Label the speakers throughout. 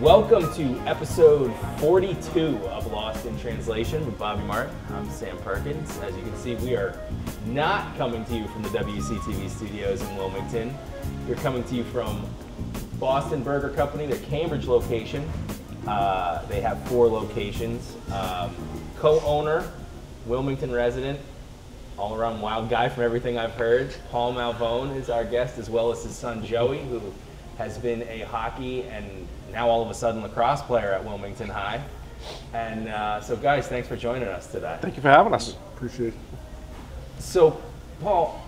Speaker 1: Welcome to episode 42 of Lost in Translation with Bobby Martin. I'm Sam Perkins. As you can see, we are not coming to you from the WCTV studios in Wilmington. We're coming to you from Boston Burger Company, their Cambridge location. They have 4 locations. Co-owner, Wilmington resident, all-around wild guy from everything I've heard. Paul Malvone is our guest, as well as his son Joey, who has been a hockey and now all of a sudden lacrosse player at Wilmington High. And so guys, thanks for joining us today.
Speaker 2: Thank you for having us.
Speaker 3: Appreciate it.
Speaker 1: So Paul,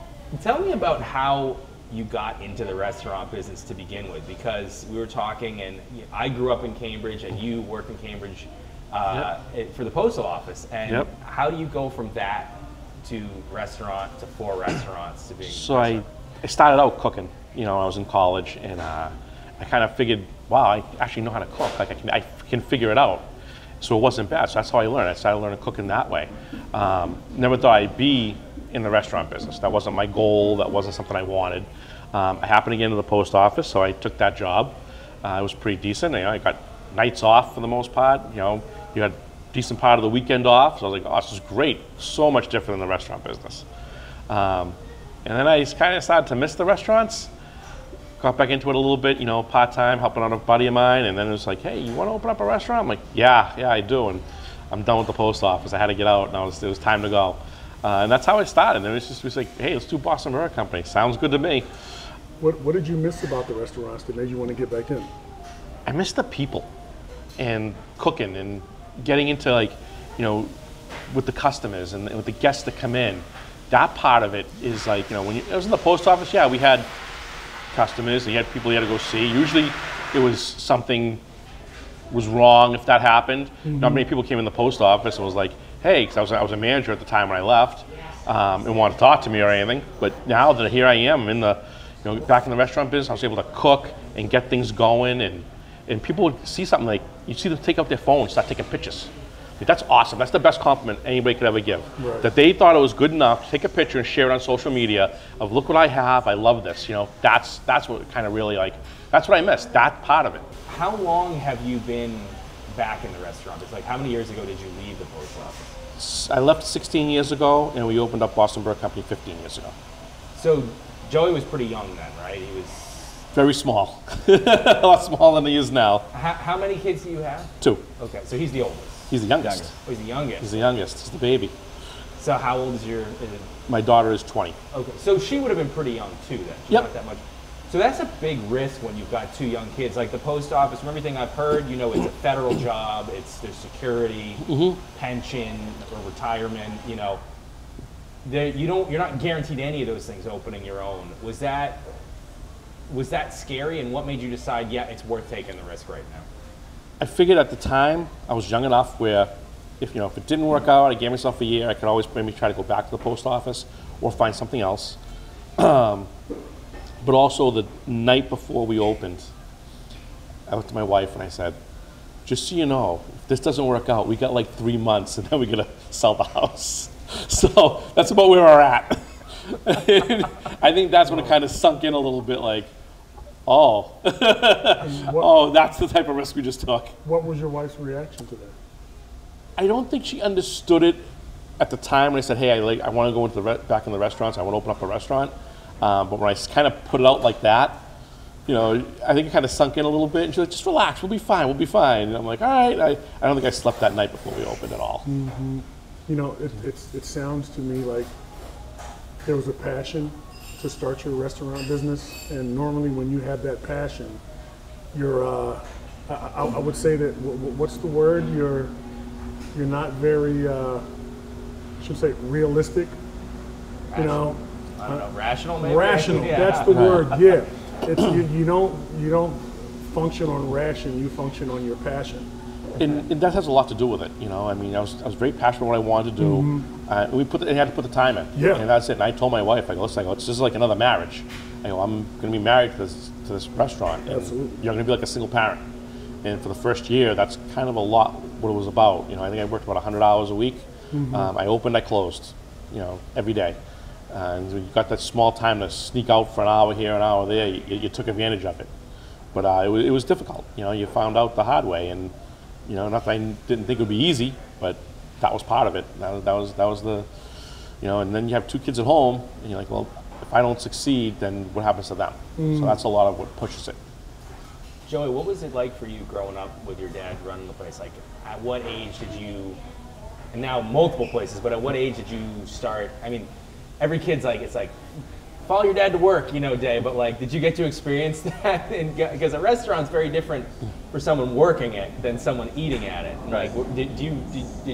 Speaker 1: tell me about how you got into the restaurant business to begin with, because we were talking and I grew up in Cambridge and you work in Cambridge for the postal office. And how do you go from that to restaurant to 4 restaurants to being
Speaker 2: So I started out cooking, you know, when I was in college, and I kind of figured, wow, I actually know how to cook. Like I can figure it out. So it wasn't bad. So that's how I learned. I started learning cooking that way. Never thought I'd be in the restaurant business. That wasn't my goal. That wasn't something I wanted. I happened to get into the post office, so I took that job. It was pretty decent. You know, I got nights off for the most part. You know, you had a decent part of the weekend off. So I was like, oh, this is great. So much different than the restaurant business. And then I just kind of started to miss the restaurants. Got back into it a little bit, you know, part-time, helping out a buddy of mine, and then it was like, hey, you want to open up a restaurant? I'm like, yeah, I do, and I'm done with the post office. I had to get out, and it was time to go. And that's how I started. And it was like, hey, let's do Boston Burger Company. Sounds good to me.
Speaker 3: What did you miss about the restaurants that made you want to get back in?
Speaker 2: I miss the people, and cooking, and getting into, like, you know, with the customers, and with the guests that come in. That part of it is like, you know, when I was in the post office, yeah, we had customers, and you had people you had to go see. Usually it was something was wrong if that happened. Not many people came in the post office and was like, hey, because I was a manager at the time when I left, and wanted to talk to me or anything. But now that here I am in the, you know, back in the restaurant business, I was able to cook and get things going, and people would see something, like, you see them take out their phone and start taking pictures. Like, that's awesome. That's the best compliment anybody could ever give. Right. That they thought it was good enough to take a picture and share it on social media of, look what I have, I love this. You know, that's what kind of really, like, that's what I missed, that part of it.
Speaker 1: How long have you been back in the restaurant? It's like, how many years ago did you leave the post office?
Speaker 2: I left 16 years ago, and we opened up Boston Burger Company 15 years ago.
Speaker 1: So Joey was pretty young then, right? He was
Speaker 2: very small. A lot smaller than he is now.
Speaker 1: How many kids do you have?
Speaker 2: 2.
Speaker 1: Okay, so he's the oldest.
Speaker 2: He's the youngest.
Speaker 1: Oh, he's the youngest.
Speaker 2: He's the youngest. He's the baby.
Speaker 1: So how old is your?
Speaker 2: My daughter is 20.
Speaker 1: Okay, so she would have been pretty young too then. She's not that much. So that's a big risk when you've got 2 young kids. Like the post office, from everything I've heard, you know, it's a federal job. There's security, pension, or retirement. You know, you're not guaranteed any of those things opening your own. Was that scary? And what made you decide, yeah, it's worth taking the risk right now?
Speaker 2: I figured at the time I was young enough where, if it didn't work out, I gave myself a year. I could always maybe try to go back to the post office or find something else. But also the night before we opened, I looked at my wife and I said, just so you know, if this doesn't work out, we got like 3 months and then we're gonna sell the house. So that's about where we're at. I think that's when it kind of sunk in a little bit, like, oh, oh, that's the type of risk we just took.
Speaker 3: What was your wife's reaction to that?
Speaker 2: I don't think she understood it at the time when I said, hey, I want to go into back in the restaurants, I want to open up a restaurant. But when I kind of put it out like that, you know, I think it kind of sunk in a little bit, and she's like, just relax, we'll be fine, we'll be fine. And I'm like, all right. I don't think I slept that night before we opened at all.
Speaker 3: You know, it sounds to me like there was a passion to start your restaurant business, and normally when you have that passion, you're, I would say that, what's the word? You're not very, I should say, realistic.
Speaker 1: Rational.
Speaker 3: You know,
Speaker 1: I don't know, rational maybe.
Speaker 3: Rational.
Speaker 1: Yeah.
Speaker 3: That's the word. Yeah, it's you don't function on ration. You function on your passion.
Speaker 2: And that has a lot to do with it, you know. I mean, I was very passionate about what I wanted to do. We had to put the time in.
Speaker 3: Yeah.
Speaker 2: And that's it. And I told my wife, I go, listen, this is like another marriage. I go, I'm going to be married to this restaurant. And
Speaker 3: Absolutely.
Speaker 2: you're going to be like a single parent. And for the first year, that's kind of a lot what it was about. You know, I think I worked about 100 hours a week. I opened, I closed, you know, every day. And when you got that small time to sneak out for an hour here, an hour there, you took advantage of it. But it was difficult. You know, you found out the hard way, and you know, not that I didn't think it would be easy, but that was part of it. That was the, you know, and then you have 2 kids at home, and you're like, well, if I don't succeed, then what happens to them? So that's a lot of what pushes it.
Speaker 1: Joey, what was it like for you growing up with your dad running the place? Like, at what age did you, and now multiple places, but at what age did you start? I mean, every kid's like, it's like, follow your dad to work, you know, day, but like, did you get to experience that? Because a restaurant's very different for someone working it than someone eating at it. And
Speaker 4: Right.
Speaker 1: like, did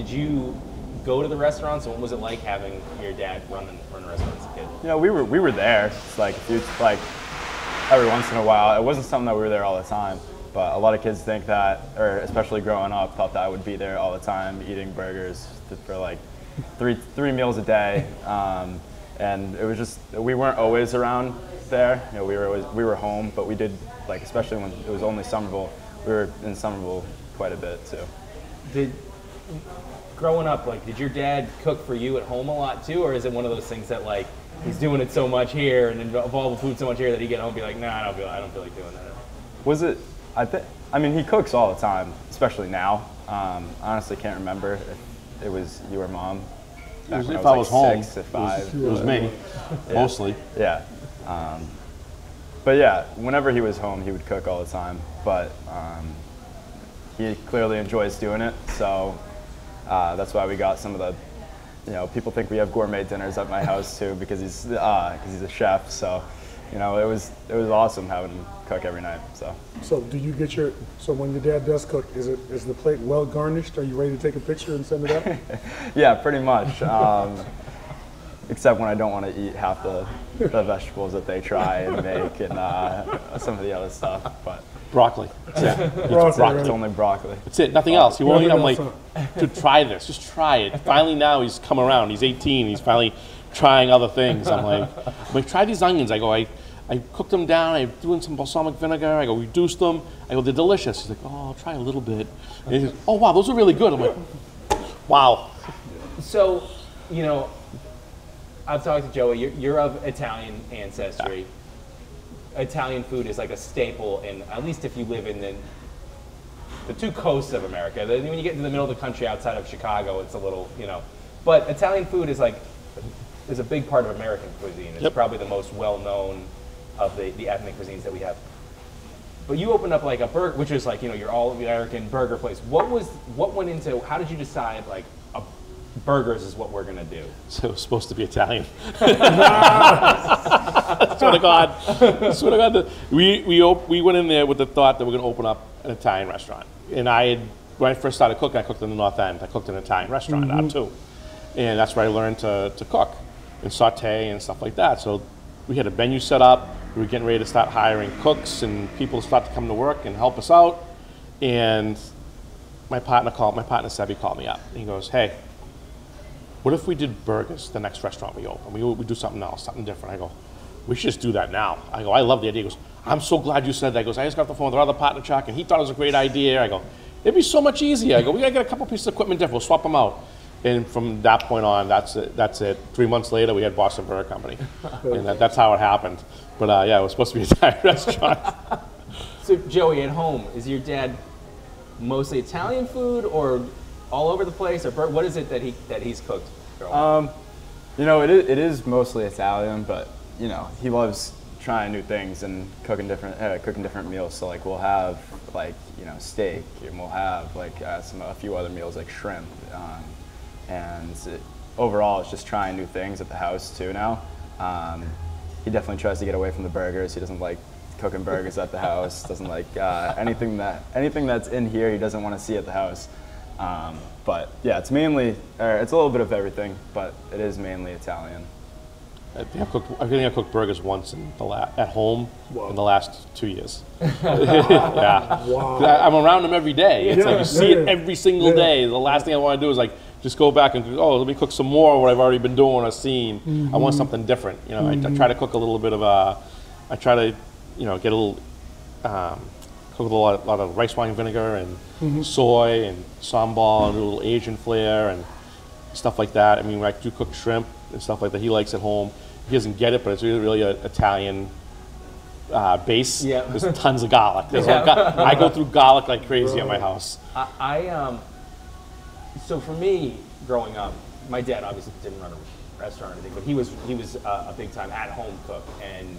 Speaker 1: you go to the restaurants, and what was it like having your dad run a restaurant as a kid?
Speaker 4: You know, we were there. It's like, every once in a while. It wasn't something that we were there all the time, but a lot of kids think that, or especially growing up, thought that I would be there all the time eating burgers for like three meals a day. And it was just, we weren't always around there. You know, we were home, but we did, like, especially when it was only Somerville, we were in Somerville quite a bit too.
Speaker 1: Growing up, like, did your dad cook for you at home a lot too, or is it one of those things that like he's doing it so much here and involve the food so much here that he get home and be like, nah, I don't feel like doing that?
Speaker 4: Was it? I mean, he cooks all the time, especially now. Honestly, can't remember if it was you or Mom. Back when
Speaker 2: If I was home,
Speaker 4: 6 or 5.
Speaker 2: it was me, mostly.
Speaker 4: Yeah. But yeah, whenever he was home, he would cook all the time. But he clearly enjoys doing it, so that's why we got some of the. You know, people think we have gourmet dinners at my house too because he's a chef. So, you know, it was awesome having him cook every night.
Speaker 3: So do you get so when your dad does cook, is the plate well garnished? Are you ready to take a picture and send it up?
Speaker 4: Yeah, pretty much. Except when I don't want to eat half the vegetables that they try and make and some of the other stuff. But
Speaker 2: Broccoli. That's it.
Speaker 3: Broccoli,
Speaker 4: it's only broccoli.
Speaker 2: That's it. Nothing else. He won't eat. I'm like,
Speaker 3: Nothing
Speaker 2: dude, try this. Just try it. Finally, now he's come around. He's 18. He's finally trying other things. I'm like, try these onions. I go, I cooked them down. I'm doing some balsamic vinegar. I go, reduced them. I go, they're delicious. He's like, oh, I'll try a little bit. And he goes, oh, wow, those are really good. I'm like, wow.
Speaker 1: So, you know, I've talked to Joey. You're of Italian ancestry. Italian food is like a staple, in at least if you live in the 2 coasts of America. When you get into the middle of the country outside of Chicago, it's a little, you know. But Italian food is a big part of American cuisine. It's probably the most well-known of the ethnic cuisines that we have. But you opened up like a burger, which is like, you know, your all-American burger place. What went into, how did you decide like burgers is what we're gonna do?
Speaker 2: So it was supposed to be Italian. Swear to God. We went in there with the thought that we're gonna open up an Italian restaurant. And when I first started cooking, I cooked in the North End. I cooked in an Italian restaurant out too. And that's where I learned to cook and saute and stuff like that. So we had a menu set up. We were getting ready to start hiring cooks and people to start to come to work and help us out. And my partner Sebi called me up. And he goes, hey, what if we did burgers the next restaurant we open? We do something else, something different. I go, we should just do that now. I go, I love the idea. He goes, I'm so glad you said that. He goes, I just got off the phone with our other partner, Chuck, and he thought it was a great idea. I go, it'd be so much easier. I go, we gotta get a couple pieces of equipment different. We'll swap them out. And from that point on, that's it. 3 months later, we had Boston Burger Company. And that's how it happened. But yeah, it was supposed to be a Italian restaurant.
Speaker 1: So Joey, at home, is your dad mostly Italian food or all over the place? Or what is it that he's cooked?
Speaker 4: You know, it is mostly Italian, but you know, he loves trying new things and cooking different meals. So like we'll have like, you know, steak, and we'll have like a few other meals like shrimp. Overall, it's just trying new things at the house too now. He definitely tries to get away from the burgers. He doesn't like cooking burgers at the house. Doesn't like anything that's in here. He doesn't want to see at the house. But yeah, it's a little bit of everything, but it is mainly Italian.
Speaker 2: I think I cooked burgers once at home in the last 2 years. Yeah.
Speaker 3: Wow.
Speaker 2: I'm around them every day. It's like you see it every single day. The last thing I want to do is like just go back and let me cook some more of what I've already been doing or seen. I want something different. You know, I try to cook a little bit of I try to, you know, get a little cook with a lot of rice wine vinegar and soy and sambal and a little Asian flair and stuff like that. I mean, I do cook shrimp and stuff like that. He likes at home. He doesn't get it, but it's really an Italian base,
Speaker 1: Yeah.
Speaker 2: there's tons of garlic.
Speaker 1: Yeah.
Speaker 2: I go through garlic like crazy at my house.
Speaker 1: So for me, growing up, my dad obviously didn't run a restaurant or anything, but he was a big time at home cook, and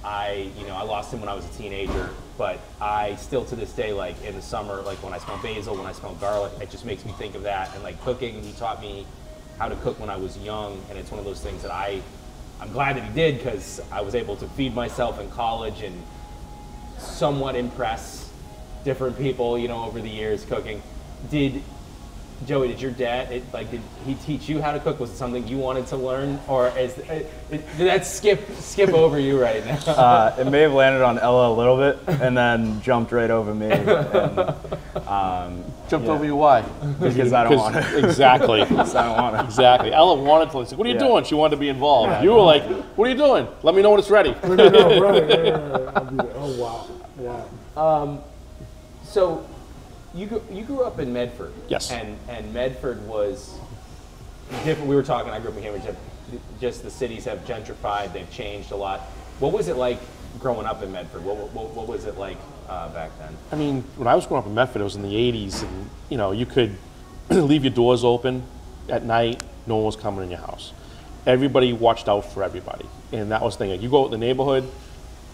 Speaker 1: I lost him when I was a teenager, but I still to this day, like in the summer, like when I smell basil, when I smell garlic, it just makes me think of that. And like cooking, he taught me how to cook when I was young, and it's one of those things that I'm glad that he did, because I was able to feed myself in college and somewhat impress different people, over the years cooking. Joey, did your dad, did he teach you how to cook? Was it something you wanted to learn, or did that skip over you right now?
Speaker 4: It may have landed on Ella a little bit, and then jumped right over me.
Speaker 2: Jumped over you, why?
Speaker 4: Because I don't want to.
Speaker 2: Exactly.
Speaker 4: Because I don't want to.
Speaker 2: Exactly. Ella wanted to. Like, what are you doing? She wanted to be involved. Yeah, you were like, what are you doing? Let me know when it's ready.
Speaker 3: Right. I'll be there. Oh, wow.
Speaker 1: So you grew up in Medford.
Speaker 2: Yes.
Speaker 1: And Medford was different. We were talking, I grew up in Cambridge. Just the cities have gentrified. They've changed a lot. What was it like growing up in Medford? What was it like back then?
Speaker 2: I mean, when I was growing up in Medford, it was in the 80s, and you could leave your doors open at night, no one was coming in your house. Everybody watched out for everybody, and that was the thing. Like, you go out in the neighborhood,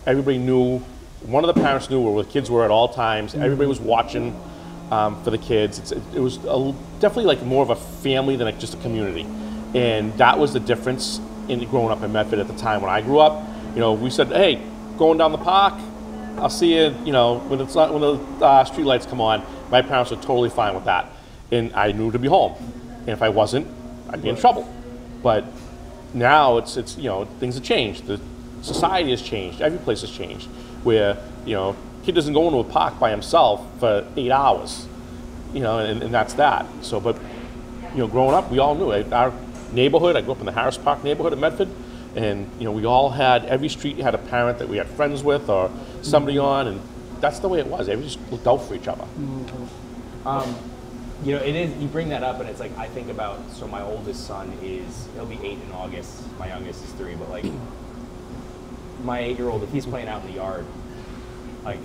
Speaker 2: everybody knew, one of the parents knew where the kids were at all times. Everybody was watching for the kids. It was definitely like more of a family than just a community, and that was the difference in growing up in Medford at the time. When I grew up, we said, hey, going down the park, I'll see you, when the street lights come on. My parents were totally fine with that, and I knew to be home. And if I wasn't, I'd be in trouble. But now it's things have changed. The society has changed. Every place has changed. Where kid doesn't go into a park by himself for 8 hours, and that's that. So, but growing up, we all knew our neighborhood. I grew up in the Harris Park neighborhood of Medford. And we all had, every street had a parent that we had friends with or somebody on, and that's the way it was. Everybody just looked out for each other.
Speaker 1: It is, you bring that up, and it's like, I think about, so my oldest son he'll be 8 in August, my youngest is 3, but like, my 8-year-old, if he's playing out in the yard, like,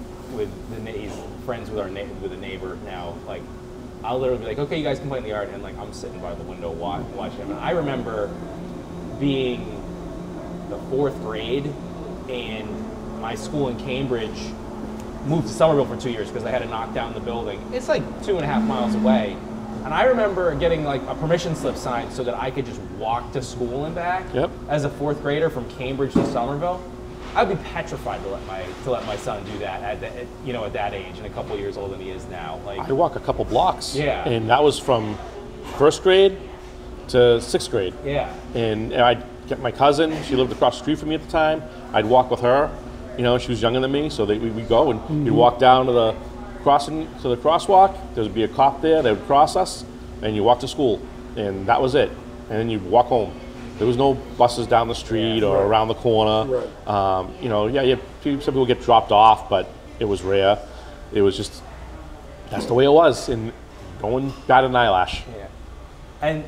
Speaker 1: he's friends with with a neighbor now, like, I'll literally be like, okay, you guys can play in the yard, and like, I'm sitting by the window watching him. And I remember being the 4th grade, and my school in Cambridge moved to Somerville for 2 years because they had to knock down the building. It's like 2.5 miles away. And I remember getting like a permission slip signed so that I could just walk to school and back.
Speaker 2: Yep.
Speaker 1: As a 4th grader from Cambridge to Somerville. I'd be petrified to let my son do that at that age, and a couple of years older than he is now. Like,
Speaker 2: I walk a couple blocks.
Speaker 1: Yeah.
Speaker 2: And that was from 1st grade to 6th grade.
Speaker 1: Yeah.
Speaker 2: And I'd get my cousin, she lived across the street from me at the time. I'd walk with her. She was younger than me, so we'd go and we'd walk down to the crosswalk. There would be a cop there. They would cross us, and you walk to school, and that was it. And then you'd walk home. There was no buses down the street or around the corner. Right. Some people get dropped off, but it was rare. It was just, that's the way it was, and going bat an eyelash.
Speaker 1: Yeah. And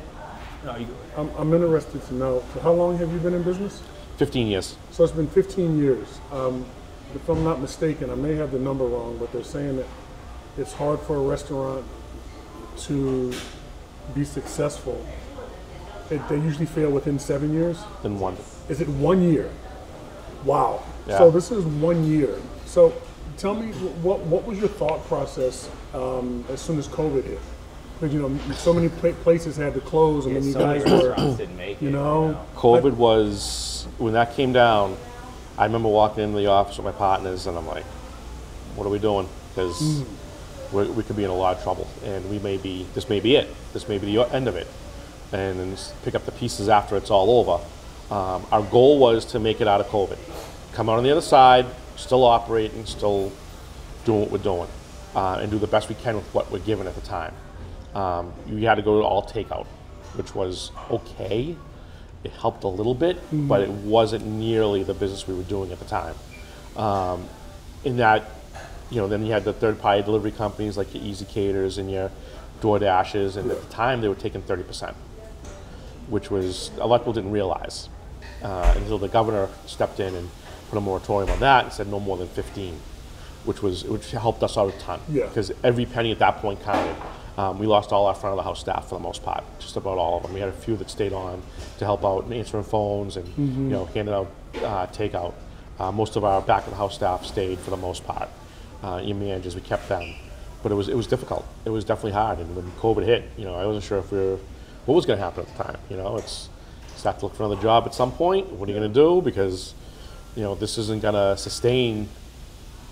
Speaker 3: I'm interested to know, so how long have you been in business?
Speaker 2: 15 years.
Speaker 3: So it's been 15 years. If I'm not mistaken, I may have the number wrong, but they're saying that it's hard for a restaurant to be successful. They usually fail within 7 years?
Speaker 2: Then 1.
Speaker 3: Is it 1 year? Wow.
Speaker 2: Yeah.
Speaker 3: So this is 1 year. So tell me, what was your thought process as soon as COVID hit? Because so many places had to close, and then you guys were,
Speaker 1: didn't make it,
Speaker 2: COVID was, when that came down, I remember walking into the office with my partners, and I'm like, what are we doing? Because we could be in a lot of trouble, and this may be it. This may be the end of it. And then just pick up the pieces after it's all over. Our goal was to make it out of COVID. Come out on the other side, still operating, still doing what we're doing, and do the best we can with what we're given at the time. You had to go to all takeout, which was okay. It helped a little bit, but it wasn't nearly the business we were doing at the time. In that, then you had the third-party delivery companies like your Easy Caters and your DoorDashes, and at the time they were taking 30%, which was, a lot of people didn't realize until the governor stepped in and put a moratorium on that and said no more than 15, which helped us out a ton.
Speaker 3: Yeah.
Speaker 2: Because every penny at that point counted. We lost all our front of the house staff for the most part, just about all of them. We had a few that stayed on to help out and answering phones and handing out takeout. Most of our back of the house staff stayed for the most part. Your managers, we kept them, but it was difficult. It was definitely hard. And when COVID hit, I wasn't sure what was going to happen at the time. It's have to look for another job at some point. What are you going to do? Because this isn't going to sustain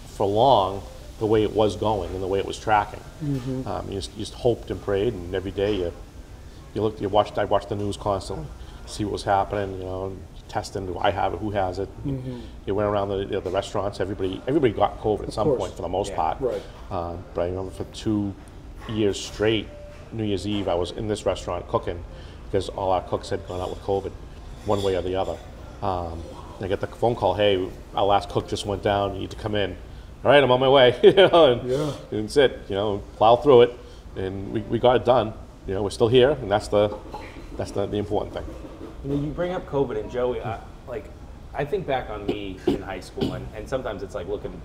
Speaker 2: for long the way it was going and the way it was tracking. You just hoped and prayed, and every day I watched the news constantly, see what was happening, testing, do I have it, who has it. You went around the restaurants, everybody got COVID at some point for the most part.
Speaker 3: Right.
Speaker 2: But I remember for 2 years straight, New Year's Eve, I was in this restaurant cooking because all our cooks had gone out with COVID, one way or the other. I get the phone call, hey, our last cook just went down, you need to come in. All right, I'm on my way. And that's it. Plow through it, and we got it done. We're still here, and that's the important thing.
Speaker 1: You bring up COVID, and Joey, I think back on me in high school, and sometimes it's like looking,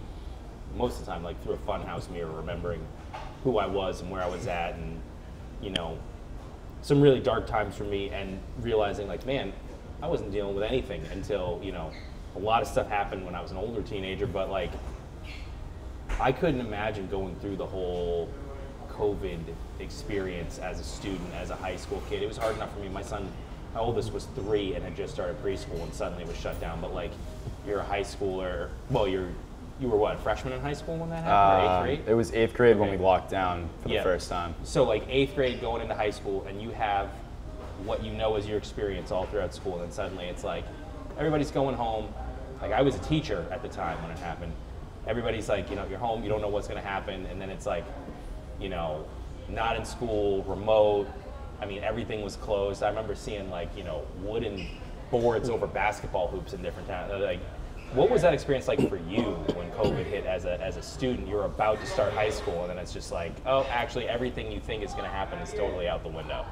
Speaker 1: most of the time, like through a funhouse mirror, remembering who I was and where I was at, and some really dark times for me, and realizing like, man, I wasn't dealing with anything until a lot of stuff happened when I was an older teenager, but like, I couldn't imagine going through the whole COVID experience as a student, as a high school kid. It was hard enough for me. My oldest was 3 and had just started preschool, and suddenly it was shut down. But like, you're a high schooler. Well, you were what, freshman in high school when that happened, or 8th grade?
Speaker 4: It was 8th grade when we locked down for the first time.
Speaker 1: So like 8th grade going into high school, and you have what as your experience all throughout school, and then suddenly it's like everybody's going home. Like, I was a teacher at the time when it happened. Everybody's like, you're home, you don't know what's going to happen, and then it's like, not in school, remote. I mean, everything was closed. I remember seeing like, wooden boards over basketball hoops in different towns. Like, what was that experience like for you when COVID hit as a student? You're about to start high school, and then it's just like, oh, actually, everything you think is going to happen is totally out the window.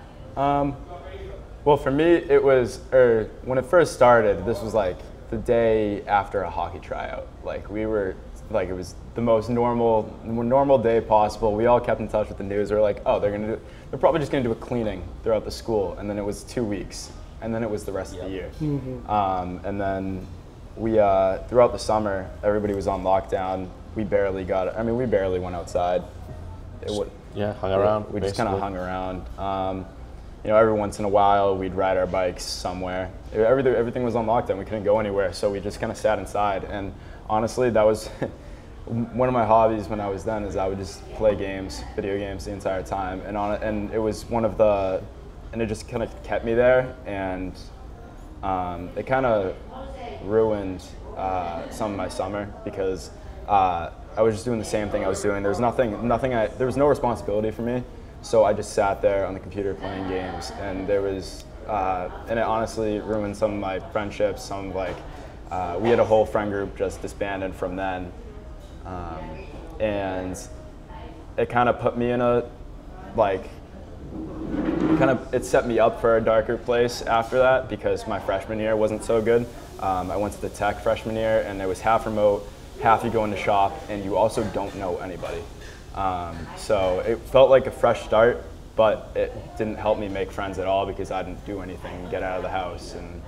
Speaker 4: Well, for me, it was, when it first started, this was like the day after a hockey tryout. Like, it was the most normal day possible. We all kept in touch with the news. We were like, oh, they're probably just gonna do a cleaning throughout the school, and then it was 2 weeks, and then it was the rest of the year. And then we, throughout the summer, everybody was on lockdown. We barely went outside.
Speaker 2: Hung around.
Speaker 4: We just kind of hung around. Every once in a while, we'd ride our bikes somewhere. Everything was on lockdown. We couldn't go anywhere, so we just kind of sat inside. And honestly, that was one of my hobbies when I was then, is I would just play video games the entire time. And it was and it just kind of kept me there. And it kind of ruined some of my summer, because I was just doing the same thing I was doing. There was there was no responsibility for me. So I just sat there on the computer playing games, and and it honestly ruined some of my friendships. We had a whole friend group just disbanded from then, and it kind of put me in it set me up for a darker place after that, because my freshman year wasn't so good. I went to the tech freshman year, and it was half remote, half you go into shop, and you also don't know anybody. So it felt like a fresh start, but it didn't help me make friends at all, because I didn't do anything, get out of the house. And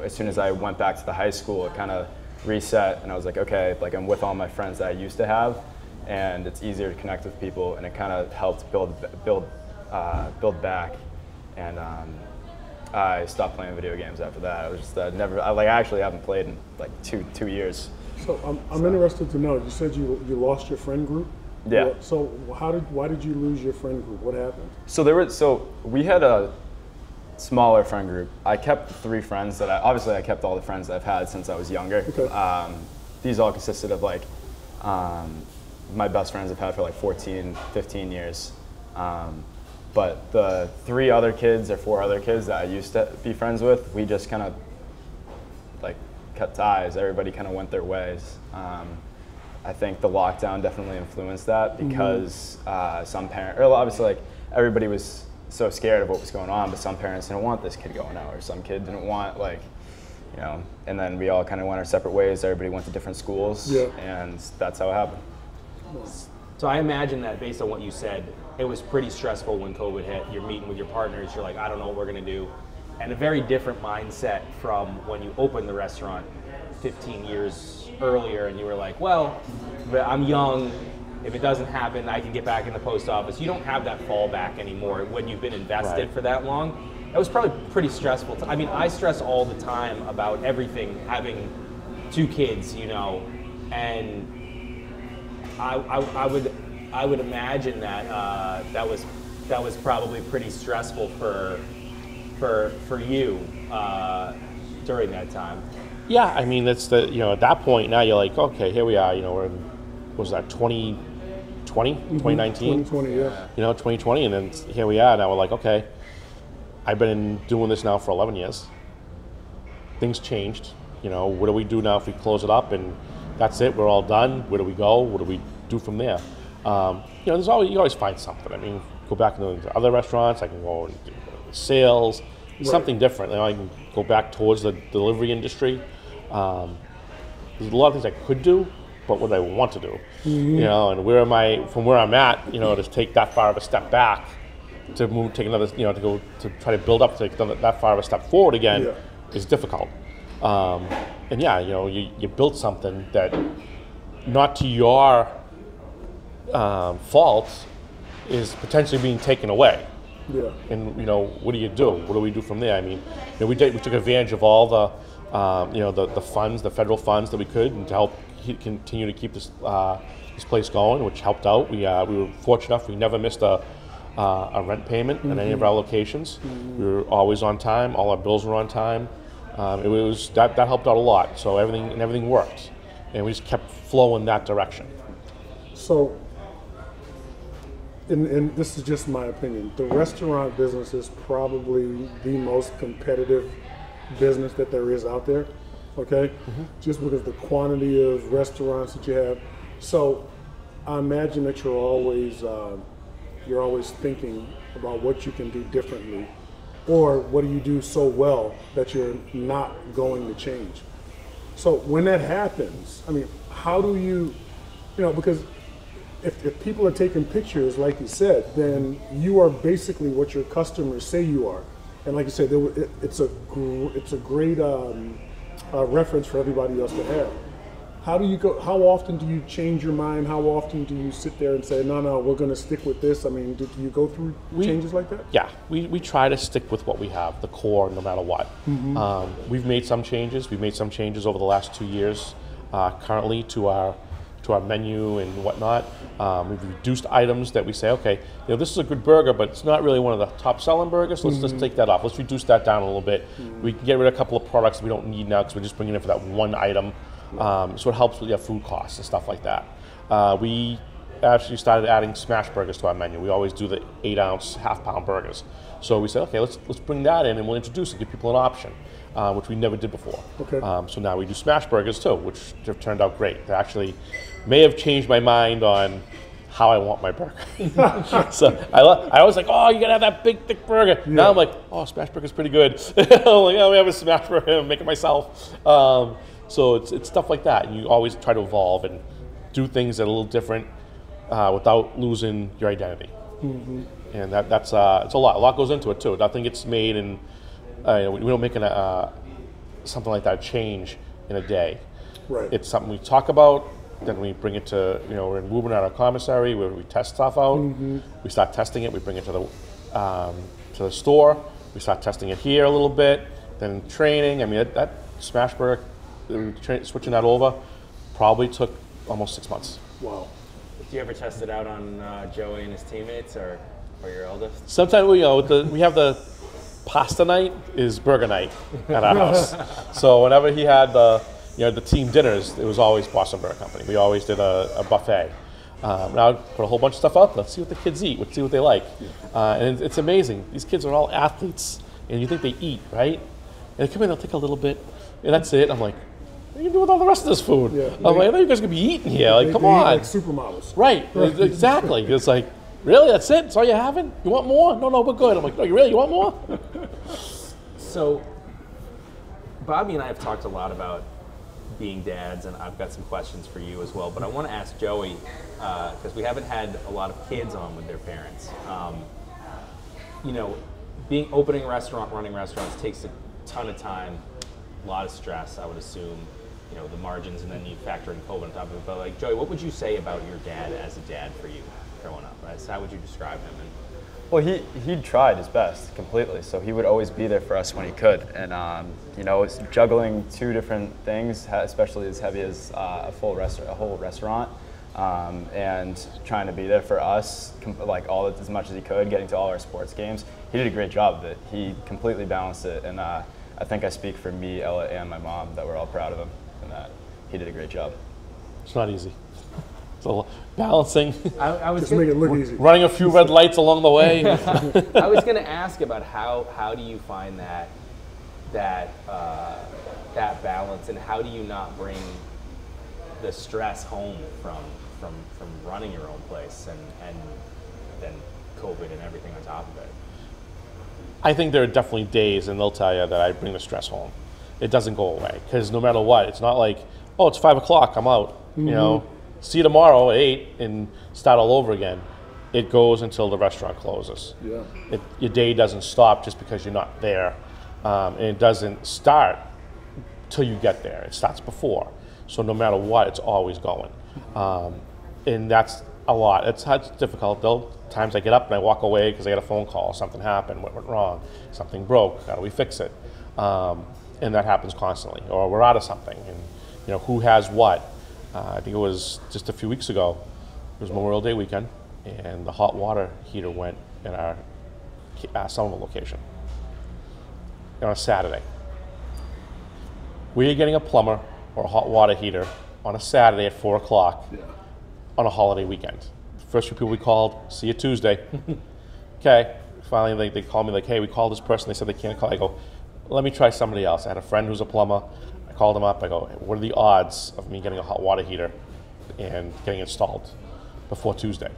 Speaker 4: as soon as I went back to the high school, it kind of reset, and I was like, okay, like, I'm with all my friends that I used to have, and it's easier to connect with people, and it kind of helped build back. And I stopped playing video games after that. I was just I actually haven't played in like two years.
Speaker 3: So I'm interested to know, you said you lost your friend group?
Speaker 4: Yeah.
Speaker 3: So why did you lose your friend group? What happened?
Speaker 4: So we had a smaller friend group. I kept 3 friends that I kept all the friends that I've had since I was younger.
Speaker 3: Okay.
Speaker 4: These all consisted of like my best friends I've had for like 14, 15 years. But the 3 other kids or 4 other kids that I used to be friends with, we just kind of like cut ties. Everybody kind of went their ways. I think the lockdown definitely influenced that, because some parents, obviously, like, everybody was so scared of what was going on, but some parents didn't want this kid going out, or some kid didn't want, like, you know, and then we all kind of went our separate ways. Everybody went to different schools, and that's how it happened.
Speaker 1: So I imagine that based on what you said, it was pretty stressful when COVID hit. You're meeting with your partners, you're like, I don't know what we're gonna do. And a very different mindset from when you opened the restaurant 15 years earlier and you were like, well, I'm young, if it doesn't happen, I can get back in the post office. You don't have that fallback anymore when you've been invested for that long. That was probably pretty stressful. I mean, I stress all the time about everything, having 2 kids, you know, and I would imagine that that was probably pretty stressful for you during that time.
Speaker 2: Yeah, I mean, that's the, you know, at that point now you're like, okay, here we are, you know, we're in, what was that, 2020, 2019?
Speaker 3: 2020, yeah.
Speaker 2: You know, 2020, and then here we are, now we're like, okay, I've been doing this now for 11 years. Things changed, you know, what do we do now if we close it up and that's it, we're all done, where do we go, what do we do from there? You know, you always find something. I mean, go back into other restaurants, I can go and do sales, something different. You know, I can go back towards the delivery industry. There's a lot of things I could do, but what I want to do, you know, and from where I'm at, you know, to take that far of a step back, to take another, you know, to try to build up, to take that far of a step forward again, is difficult. And yeah, you know, you built something that, not to your fault, is potentially being taken away.
Speaker 3: Yeah.
Speaker 2: And you know, what do you do? What do we do from there? I mean, you know, we took advantage of all the, you know, the funds, the federal funds that we could, and to help continue to keep this place going, which helped out. We were fortunate enough; we never missed a rent payment at any of our locations. We were always on time. All our bills were on time. It was that helped out a lot. So everything worked, and we just kept flowing that direction.
Speaker 3: So, and this is just my opinion, the restaurant business is probably the most competitive business that there is out there, okay? Just because the quantity of restaurants that you have. So I imagine that you're always thinking about what you can do differently, or what do you do so well that you're not going to change. So when that happens, I mean, how do you know, because if people are taking pictures, like you said, then you are basically what your customers say you are. And like you said, it's a great reference for everybody else to have. How do you go? How often do you change your mind? How often do you sit there and say, no, we're going to stick with this? I mean, do you go through changes like that?
Speaker 2: Yeah, we try to stick with what we have, the core, no matter what. We've made some changes. We've made some changes over the last 2 years, currently to our menu and whatnot. We've reduced items that we say, okay, you know, this is a good burger, but it's not really one of the top selling burgers. Let's just take that off. Let's reduce that down a little bit. We can get rid of a couple of products we don't need now because we're just bringing in for that one item. So it helps with your food costs and stuff like that. We actually started adding smash burgers to our menu. We always do the 8-ounce half-pound burgers. So we said, okay, let's bring that in and we'll introduce it, give people an option, which we never did before.
Speaker 3: Okay.
Speaker 2: So now we do smash burgers too, which have turned out great. They actually may have changed my mind on how I want my burger. So I was like, oh, you gotta have that big, thick burger. Yeah. Now I'm like, oh, smash burger's pretty good. I'm like, oh, we have a smash burger, I'll make it myself. So it's stuff like that. And you always try to evolve and do things that are a little different without losing your identity. And that's it's a lot. A lot goes into it too. Nothing gets made, and we don't make something like that change in a day.
Speaker 3: Right.
Speaker 2: It's something we talk about. Then we bring it to, you know, we're moving out of commissary where we test stuff out. We start testing it. We bring it to the store. We start testing it here a little bit. Then training. I mean, that smash burger, switching that over, probably took almost 6 months.
Speaker 3: Wow.
Speaker 1: Do you ever test it out on Joey and his teammates, or your eldest?
Speaker 2: Sometimes we have the pasta night is burger night at our house. So whenever he had the team dinners, it was always Boston Burger Company. We always did a buffet. Now put a whole bunch of stuff out. Let's see what the kids eat. Let's see what they like. And it's amazing. These kids are all athletes, and you think they eat, right? And they come in, they'll take a little bit, and that's it. I'm like, what are you gonna do with all the rest of this food? Yeah. I'm like, I thought you guys are gonna be eating here. Like, come on.
Speaker 3: Like supermodels.
Speaker 2: Right. Exactly. It's like, really? That's it? That's all you're having? You want more? No, we're good. I'm like, no, you really? You want more?
Speaker 1: So, Bobby and I have talked a lot about being dads, and I've got some questions for you as well. But I want to ask Joey, because we haven't had a lot of kids on with their parents. You know, opening a restaurant, running restaurants takes a ton of time, a lot of stress, I would assume. You know, the margins, and then you factor in COVID on top of it. But like, Joey, what would you say about your dad as a dad for you growing up? Right? So how would you describe him?
Speaker 4: Well, he tried his best completely, so he would always be there for us when he could. And you know, juggling two different things, especially as heavy as a whole restaurant, and trying to be there for us, like as much as he could, getting to all our sports games. He did a great job of it. He completely balanced it, and I think I speak for me, Ella, and my mom that we're all proud of him, and that he did a great job.
Speaker 2: It's not easy. So balancing,
Speaker 1: I was
Speaker 3: Just make it look easy.
Speaker 2: running a few red lights along the way.
Speaker 1: I was going to ask about how do you find that balance, and how do you not bring the stress home from running your own place and then COVID and everything on top of it?
Speaker 2: I think there are definitely days, and they'll tell you that I bring the stress home. It doesn't go away, because no matter what, it's not like, oh, it's 5 o'clock, I'm out. You know, see you tomorrow at 8 and start all over again. It goes until the restaurant closes.
Speaker 3: Yeah.
Speaker 2: Your day doesn't stop just because you're not there, and it doesn't start till you get there. It starts before. So no matter what, it's always going, and that's a lot. It's difficult. Though times I get up and I walk away because I got a phone call, something happened, what went wrong, something broke, how do we fix it? And that happens constantly. Or we're out of something, and you know, who has what. I think it was just a few weeks ago. It was Memorial Day weekend, and the hot water heater went in our Somerville location on a Saturday. We're getting a plumber or a hot water heater on a Saturday at 4 o'clock on a holiday weekend. First few people we called, see you Tuesday. Okay, finally they called me like, hey, we called this person, they said they can't call. I go, let me try somebody else. I had a friend who's a plumber. I called him up, I go, what are the odds of me getting a hot water heater and getting installed before Tuesday?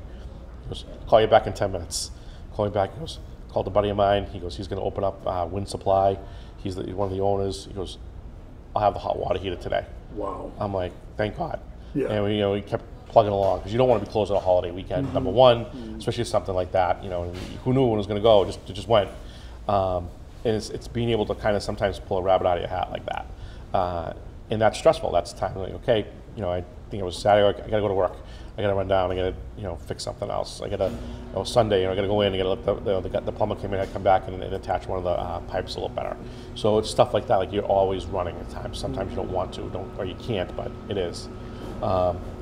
Speaker 2: He goes, call you back in 10 minutes. Call me back, he goes, called a buddy of mine. He goes, he's gonna open up Wind Supply. He's one of the owners. He goes, I'll have the hot water heater today.
Speaker 3: Wow.
Speaker 2: I'm like, thank God.
Speaker 3: Yeah.
Speaker 2: And we kept plugging along, because you don't want to be closed on a holiday weekend, number one, especially something like that. You know, who knew when it was going to go? It just went. And it's being able to kind of sometimes pull a rabbit out of your hat like that. And that's stressful. That's the time like, okay, you know, I think it was Saturday, I got to go to work. I got to run down. I got to, you know, fix something else. I got to, Sunday, you know, I got to go in. I got to let the plumber came in. I come back and attach one of the pipes a little better. So it's stuff like that. Like you're always running at times. Sometimes you don't want to, or you can't, but it is.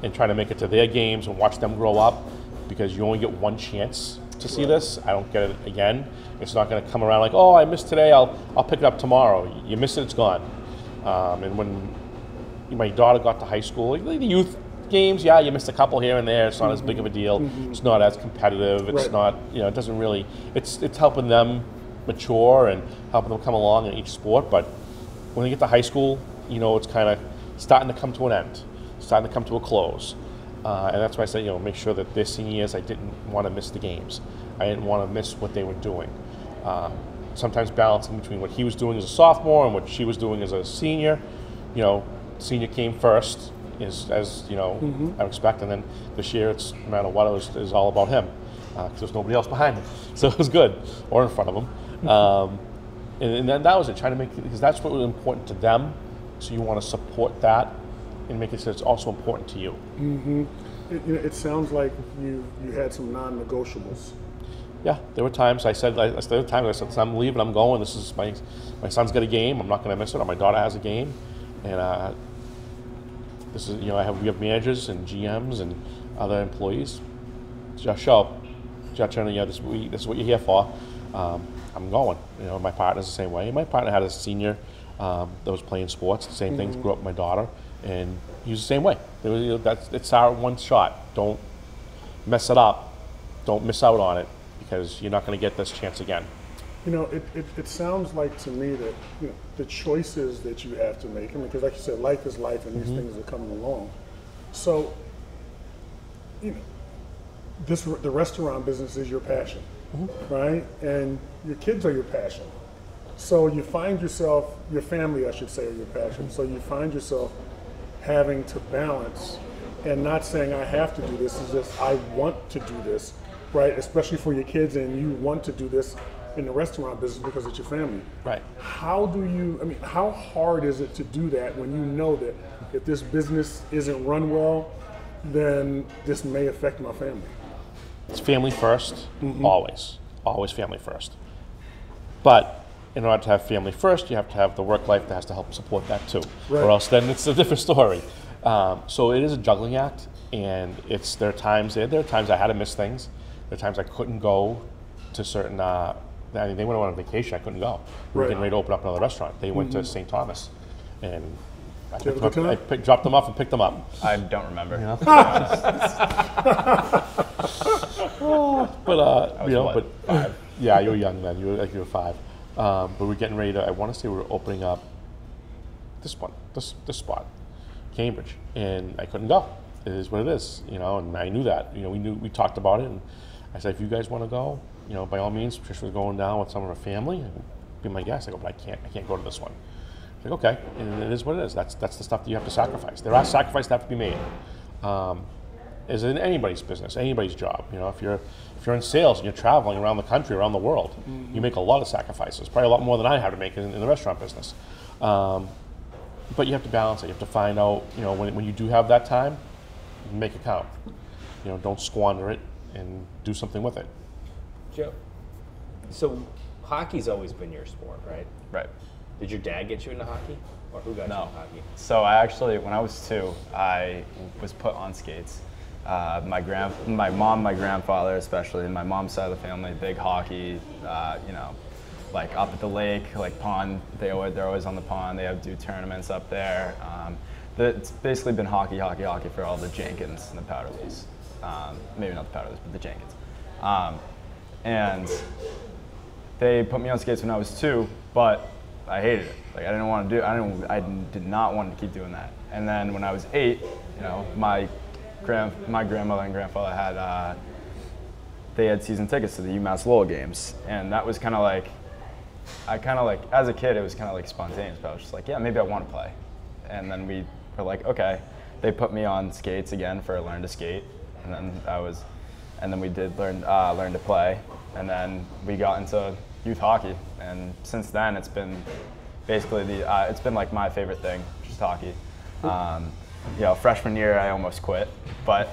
Speaker 2: And trying to make it to their games and watch them grow up, because you only get one chance to see this. I don't get it again. It's not going to come around like, oh, I missed today. I'll pick it up tomorrow. You miss it, it's gone. And when my daughter got to high school, like the youth games, yeah, you missed a couple here and there. It's not as big of a deal. It's not as competitive. It's not, you know, it doesn't really. It's helping them mature and helping them come along in each sport. But when they get to high school, you know, it's kind of starting to come to an end, starting to come to a close. And that's why I say, you know, make sure that their senior years, I didn't want to miss the games. I didn't want to miss what they were doing. Sometimes balancing between what he was doing as a sophomore and what she was doing as a senior. You know, senior came first, as you know, I expect. And then this year, it's no matter what, it was all about him, because there's nobody else behind him. So it was good, or in front of him. And then that was it, trying to make, because that's what was important to them. So you want to support that and make it so it's also important to you.
Speaker 3: It sounds like you had some non-negotiables.
Speaker 2: Yeah, there were times I said, I'm leaving, I'm going. This is my son's got a game. I'm not going to miss it. Or my daughter has a game, and this is, you know, we have managers and GMs and other employees. Just show up. Just trying to, you know, this is what you're here for. I'm going. You know, my partner's the same way. My partner had a senior that was playing sports. The same thing. Grew up with my daughter, and he was the same way. It's our one shot. Don't mess it up. Don't miss out on it, because you're not going to get this chance again.
Speaker 3: You know, it sounds like to me that, you know, the choices that you have to make, I mean, because like you said, life is life, and these things are coming along. So, you know, the restaurant business is your passion, right? And your kids are your passion. So you find yourself, your family, I should say, or your passion. So you find yourself having to balance and not saying I have to do this, is just I want to do this, right? Especially for your kids, and you want to do this in the restaurant business because it's your family.
Speaker 2: Right.
Speaker 3: How do you, I mean, how hard is it to do that when you know that if this business isn't run well, then this may affect my family?
Speaker 2: It's family first, always family first. But in order to have family first, you have to have the work life that has to help support that too,
Speaker 3: Right.
Speaker 2: or else then it's a different story. So it is a juggling act, and there are times I had to miss things. There are times I couldn't go to certain. I mean, they went on vacation. I couldn't go. We were
Speaker 3: Right.
Speaker 2: getting ready to open up another restaurant. They went to St. Thomas, and
Speaker 3: Did you have a good time?
Speaker 2: dropped them off and picked them up.
Speaker 4: I don't remember.
Speaker 2: But you know,
Speaker 4: what,
Speaker 2: but
Speaker 4: 5?
Speaker 2: Yeah, you were young then. You were 5. But we're getting ready to. I want to say we were opening up this spot, Cambridge, and I couldn't go. It is what it is, you know. And I knew that. You know, we talked about it, and I said, if you guys want to go, you know, by all means. Trish was going down with some of her family. Be my guest. I go, but I can't go to this one. Like, okay, and it is what it is. That's the stuff that you have to sacrifice. There are sacrifices that have to be made. As in anybody's business, anybody's job. You know, if you're in sales and you're traveling around the country, around the world, you make a lot of sacrifices. Probably a lot more than I have to make in the restaurant business. But you have to balance it. You have to find out, you know, when you do have that time, make it count. You know, don't squander it, and do something with it.
Speaker 1: Joe, so hockey's always been your sport, right?
Speaker 4: Right.
Speaker 1: Did your dad get you into hockey, or who got you
Speaker 4: No.
Speaker 1: into hockey?
Speaker 4: So I actually, when I was 2, I was put on skates. My mom, my grandfather especially, and my mom's side of the family, big hockey, you know, like up at the lake, like pond, they're always on the pond, they do tournaments up there. It's basically been hockey for all the Jenkins and the Powderleys. Maybe not the Powderleys, but the Jenkins. And they put me on skates when I was 2, but I hated it. Like I did not want to keep doing that. And then when I was 8, you know, my grandmother and grandfather had they had season tickets to the UMass Lowell games, and that was kind of like, as a kid, it was kind of like spontaneous. But I was just like, yeah, maybe I want to play. And then we were like, okay. They put me on skates again for learn to skate, and then we did learn to play, and then we got into youth hockey, and since then it's been basically it's been like my favorite thing, just hockey. You know, freshman year I almost quit, but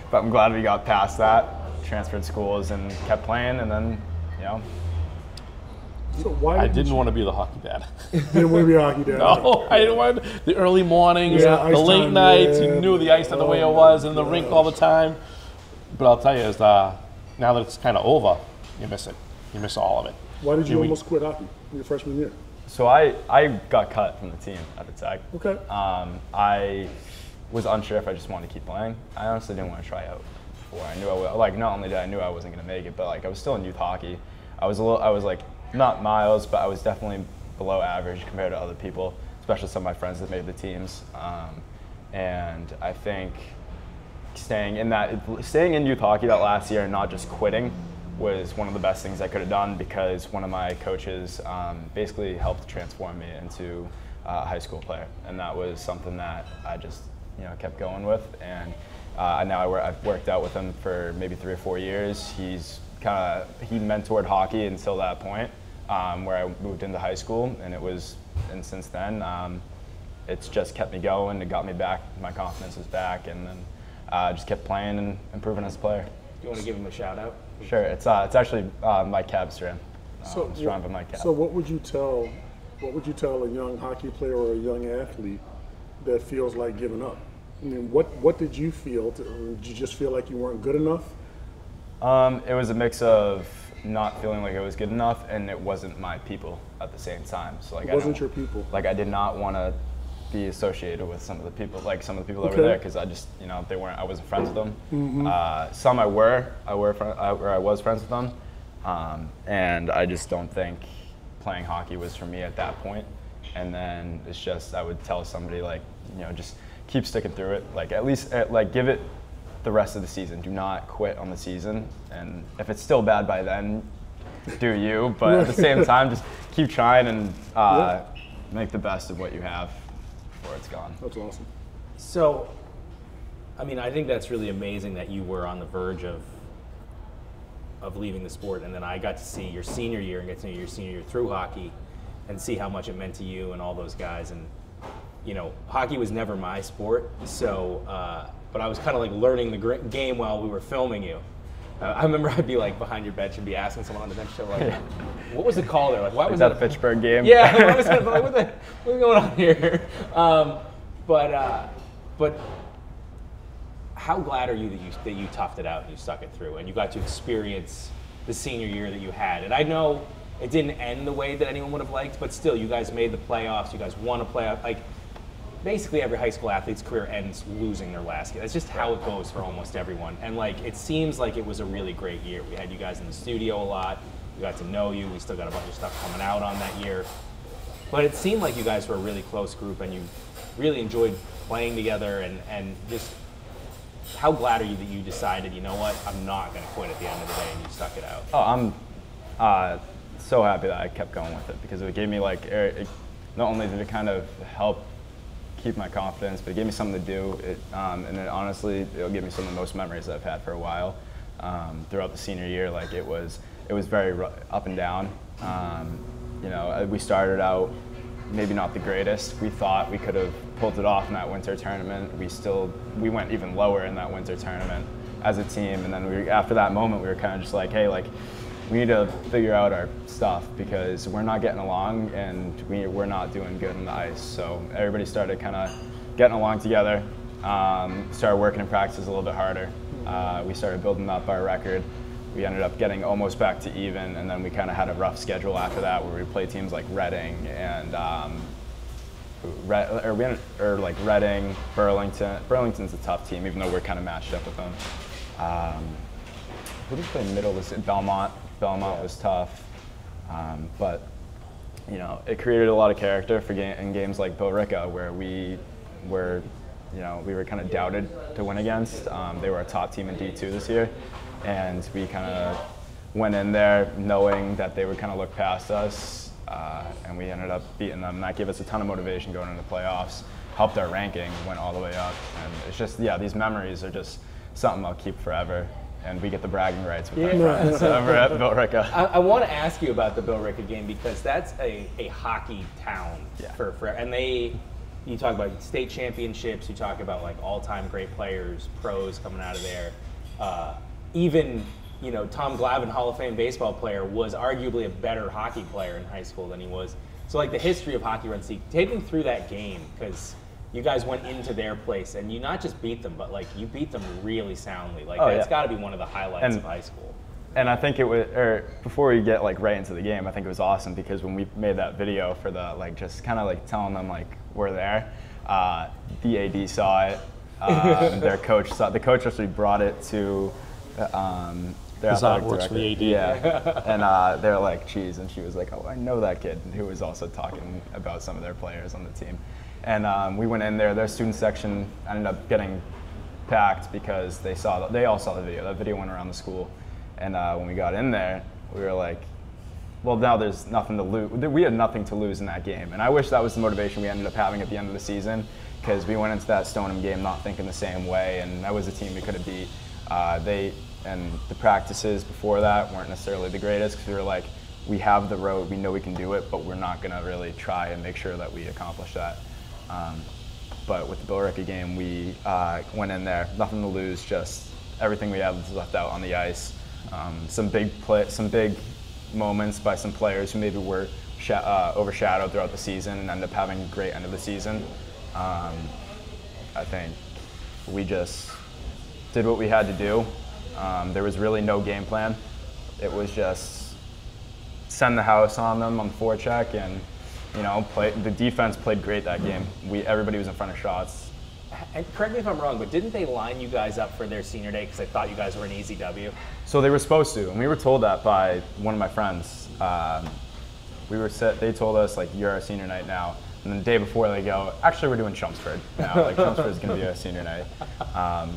Speaker 4: but I'm glad we got past that, transferred schools and kept playing, and then, you know.
Speaker 3: So why
Speaker 2: I didn't want to be the hockey dad.
Speaker 3: didn't want to be a hockey dad?
Speaker 2: No, I didn't want the early mornings,
Speaker 3: Yeah,
Speaker 2: the
Speaker 3: ice
Speaker 2: late
Speaker 3: time,
Speaker 2: nights.
Speaker 3: yeah.
Speaker 2: You knew the ice the way it was, and the rink all the time. But I'll tell you, now that it's kind of over, you miss it. You miss all of it.
Speaker 3: Why did you almost quit hockey in your freshman year?
Speaker 4: So I got cut from the team at the Tech.
Speaker 3: Okay.
Speaker 4: I was unsure if I just wanted to keep playing. I honestly didn't want to try out before. I knew I would, like, not only did I knew I wasn't going to make it, but like I was still in youth hockey. I was like not miles, but I was definitely below average compared to other people, especially some of my friends that made the teams. And I think staying in youth hockey that last year and not just quitting was one of the best things I could have done, because one of my coaches basically helped transform me into a high school player, and that was something that I just, you know, kept going with. And I've worked out with him for maybe 3 or 4 years. He mentored hockey until that point, where I moved into high school, and since then it's just kept me going. It got me back, my confidence was back, and then just kept playing and improving as a player.
Speaker 1: Do you want to give him a shout out?
Speaker 4: Sure. It's actually Mike Cabstrom. By Mike Cab.
Speaker 3: So what would you tell a young hockey player or a young athlete that feels like giving up? I mean, what did you feel? Did you just feel like you weren't good enough?
Speaker 4: It was a mix of not feeling like it was good enough, and it wasn't my people at the same time. So like,
Speaker 3: It wasn't your people.
Speaker 4: Like I did not want to be associated with some of the people that were
Speaker 3: Okay.
Speaker 4: there, because I just, you know, I wasn't friends with them. Some I was friends with them, and I just don't think playing hockey was for me at that point. And then it's just, I would tell somebody, like, you know, just keep sticking through it. Like, at least like give it the rest of the season. Do not quit on the season. And if it's still bad by then, do you, but at the same time, just keep trying and make the best of what you have before it's gone.
Speaker 3: That's awesome.
Speaker 1: So, I mean, I think that's really amazing that you were on the verge of leaving the sport, and then I got to see your senior year and get to know your senior year through hockey and see how much it meant to you and all those guys. And, you know, hockey was never my sport, so, but I was kind of like learning the game while we were filming you. I remember I'd be like behind your bench and be asking someone on the bench, so like, what was the call there? Like, why was
Speaker 4: that a Pittsburgh game?
Speaker 1: Yeah, what was that? Like, what's going on here? But how glad are you that you toughed it out and you stuck it through and you got to experience the senior year that you had? And I know it didn't end the way that anyone would have liked, but still, you guys made the playoffs. You guys won a playoff. Like, basically every high school athlete's career ends losing their last game. That's just how it goes for almost everyone. And like, it seems like it was a really great year. We had you guys in the studio a lot. We got to know you. We still got a bunch of stuff coming out on that year. But it seemed like you guys were a really close group and you really enjoyed playing together, and just how glad are you that you decided, you know what, I'm not going to quit at the end of the day, and you stuck it out?
Speaker 4: Oh, I'm so happy that I kept going with it, because it gave me like, not only did it kind of help keep my confidence, but it gave me something to do. And it honestly, it'll give me some of the most memories that I've had for a while. Throughout the senior year, like it was very up and down. You know, we started out maybe not the greatest. We thought we could have pulled it off in that winter tournament. We went even lower in that winter tournament as a team. And then after that moment, we were kind of just like, hey, like, we need to figure out our stuff because we're not getting along and we're not doing good on the ice. So everybody started kind of getting along together, started working in practice a little bit harder. We started building up our record. We ended up getting almost back to even, and then we kind of had a rough schedule after that where we played teams like Reading and Reading, Burlington. Burlington's a tough team, even though we're kind of matched up with them. Who did we play middle? Was it Belmont? Belmont was tough, but you know, it created a lot of character in games like Billerica, where we were kind of doubted to win against. They were a top team in D2 this year, and we kind of went in there knowing that they would kind of look past us, and we ended up beating them. And that gave us a ton of motivation going into the playoffs, helped our ranking, went all the way up. And it's just, yeah, these memories are just something I'll keep forever. And we get the bragging rights with our friends over at Billerica.
Speaker 1: I want to ask you about the Billerica game because that's a hockey town and you talk about state championships, you talk about like all-time great players, pros coming out of there. Even, you know, Tom Glavine, Hall of Fame baseball player, was arguably a better hockey player in high school than he was. So like the history of hockey runs deep. Take me through that game, because you guys went into their place and you not just beat them, but like you beat them really soundly. Like that's got to be one of the highlights of high school.
Speaker 4: And I think it was, before we get like right into the game, I think it was awesome because when we made that video for the like just kind of like telling them like we're there, the AD saw it. Their coach saw it. The coach actually brought it to their athletic director. For the AD. Yeah, and they were like, "Geez," and she was like, "Oh, I know that kid," who was also talking about some of their players on the team. And we went in there. Their student section ended up getting packed because they all saw the video. That video went around the school. And when we got in there, we were like, well, now there's nothing to lose. We had nothing to lose in that game. And I wish that was the motivation we ended up having at the end of the season, because we went into that Stoneham game not thinking the same way, and that was a team we could have beat. And the practices before that weren't necessarily the greatest, because we were like, we have the road, we know we can do it, but we're not going to really try and make sure that we accomplish that. But with the Billerica game, we went in there, nothing to lose, just everything we had was left out on the ice. Some big moments by some players who maybe were overshadowed throughout the season and ended up having a great end of the season. I think we just did what we had to do. There was really no game plan. It was just send the house on them on the forecheck, and you know, the defense played great that game. Everybody was in front of shots.
Speaker 1: And correct me if I'm wrong, but didn't they line you guys up for their senior day because they thought you guys were an easy W?
Speaker 4: So they were supposed to, and we were told that by one of my friends. They told us, like, you're our senior night now. And then the day before they go, actually we're doing Chelmsford now. Like Chelmsford's going to be a senior night.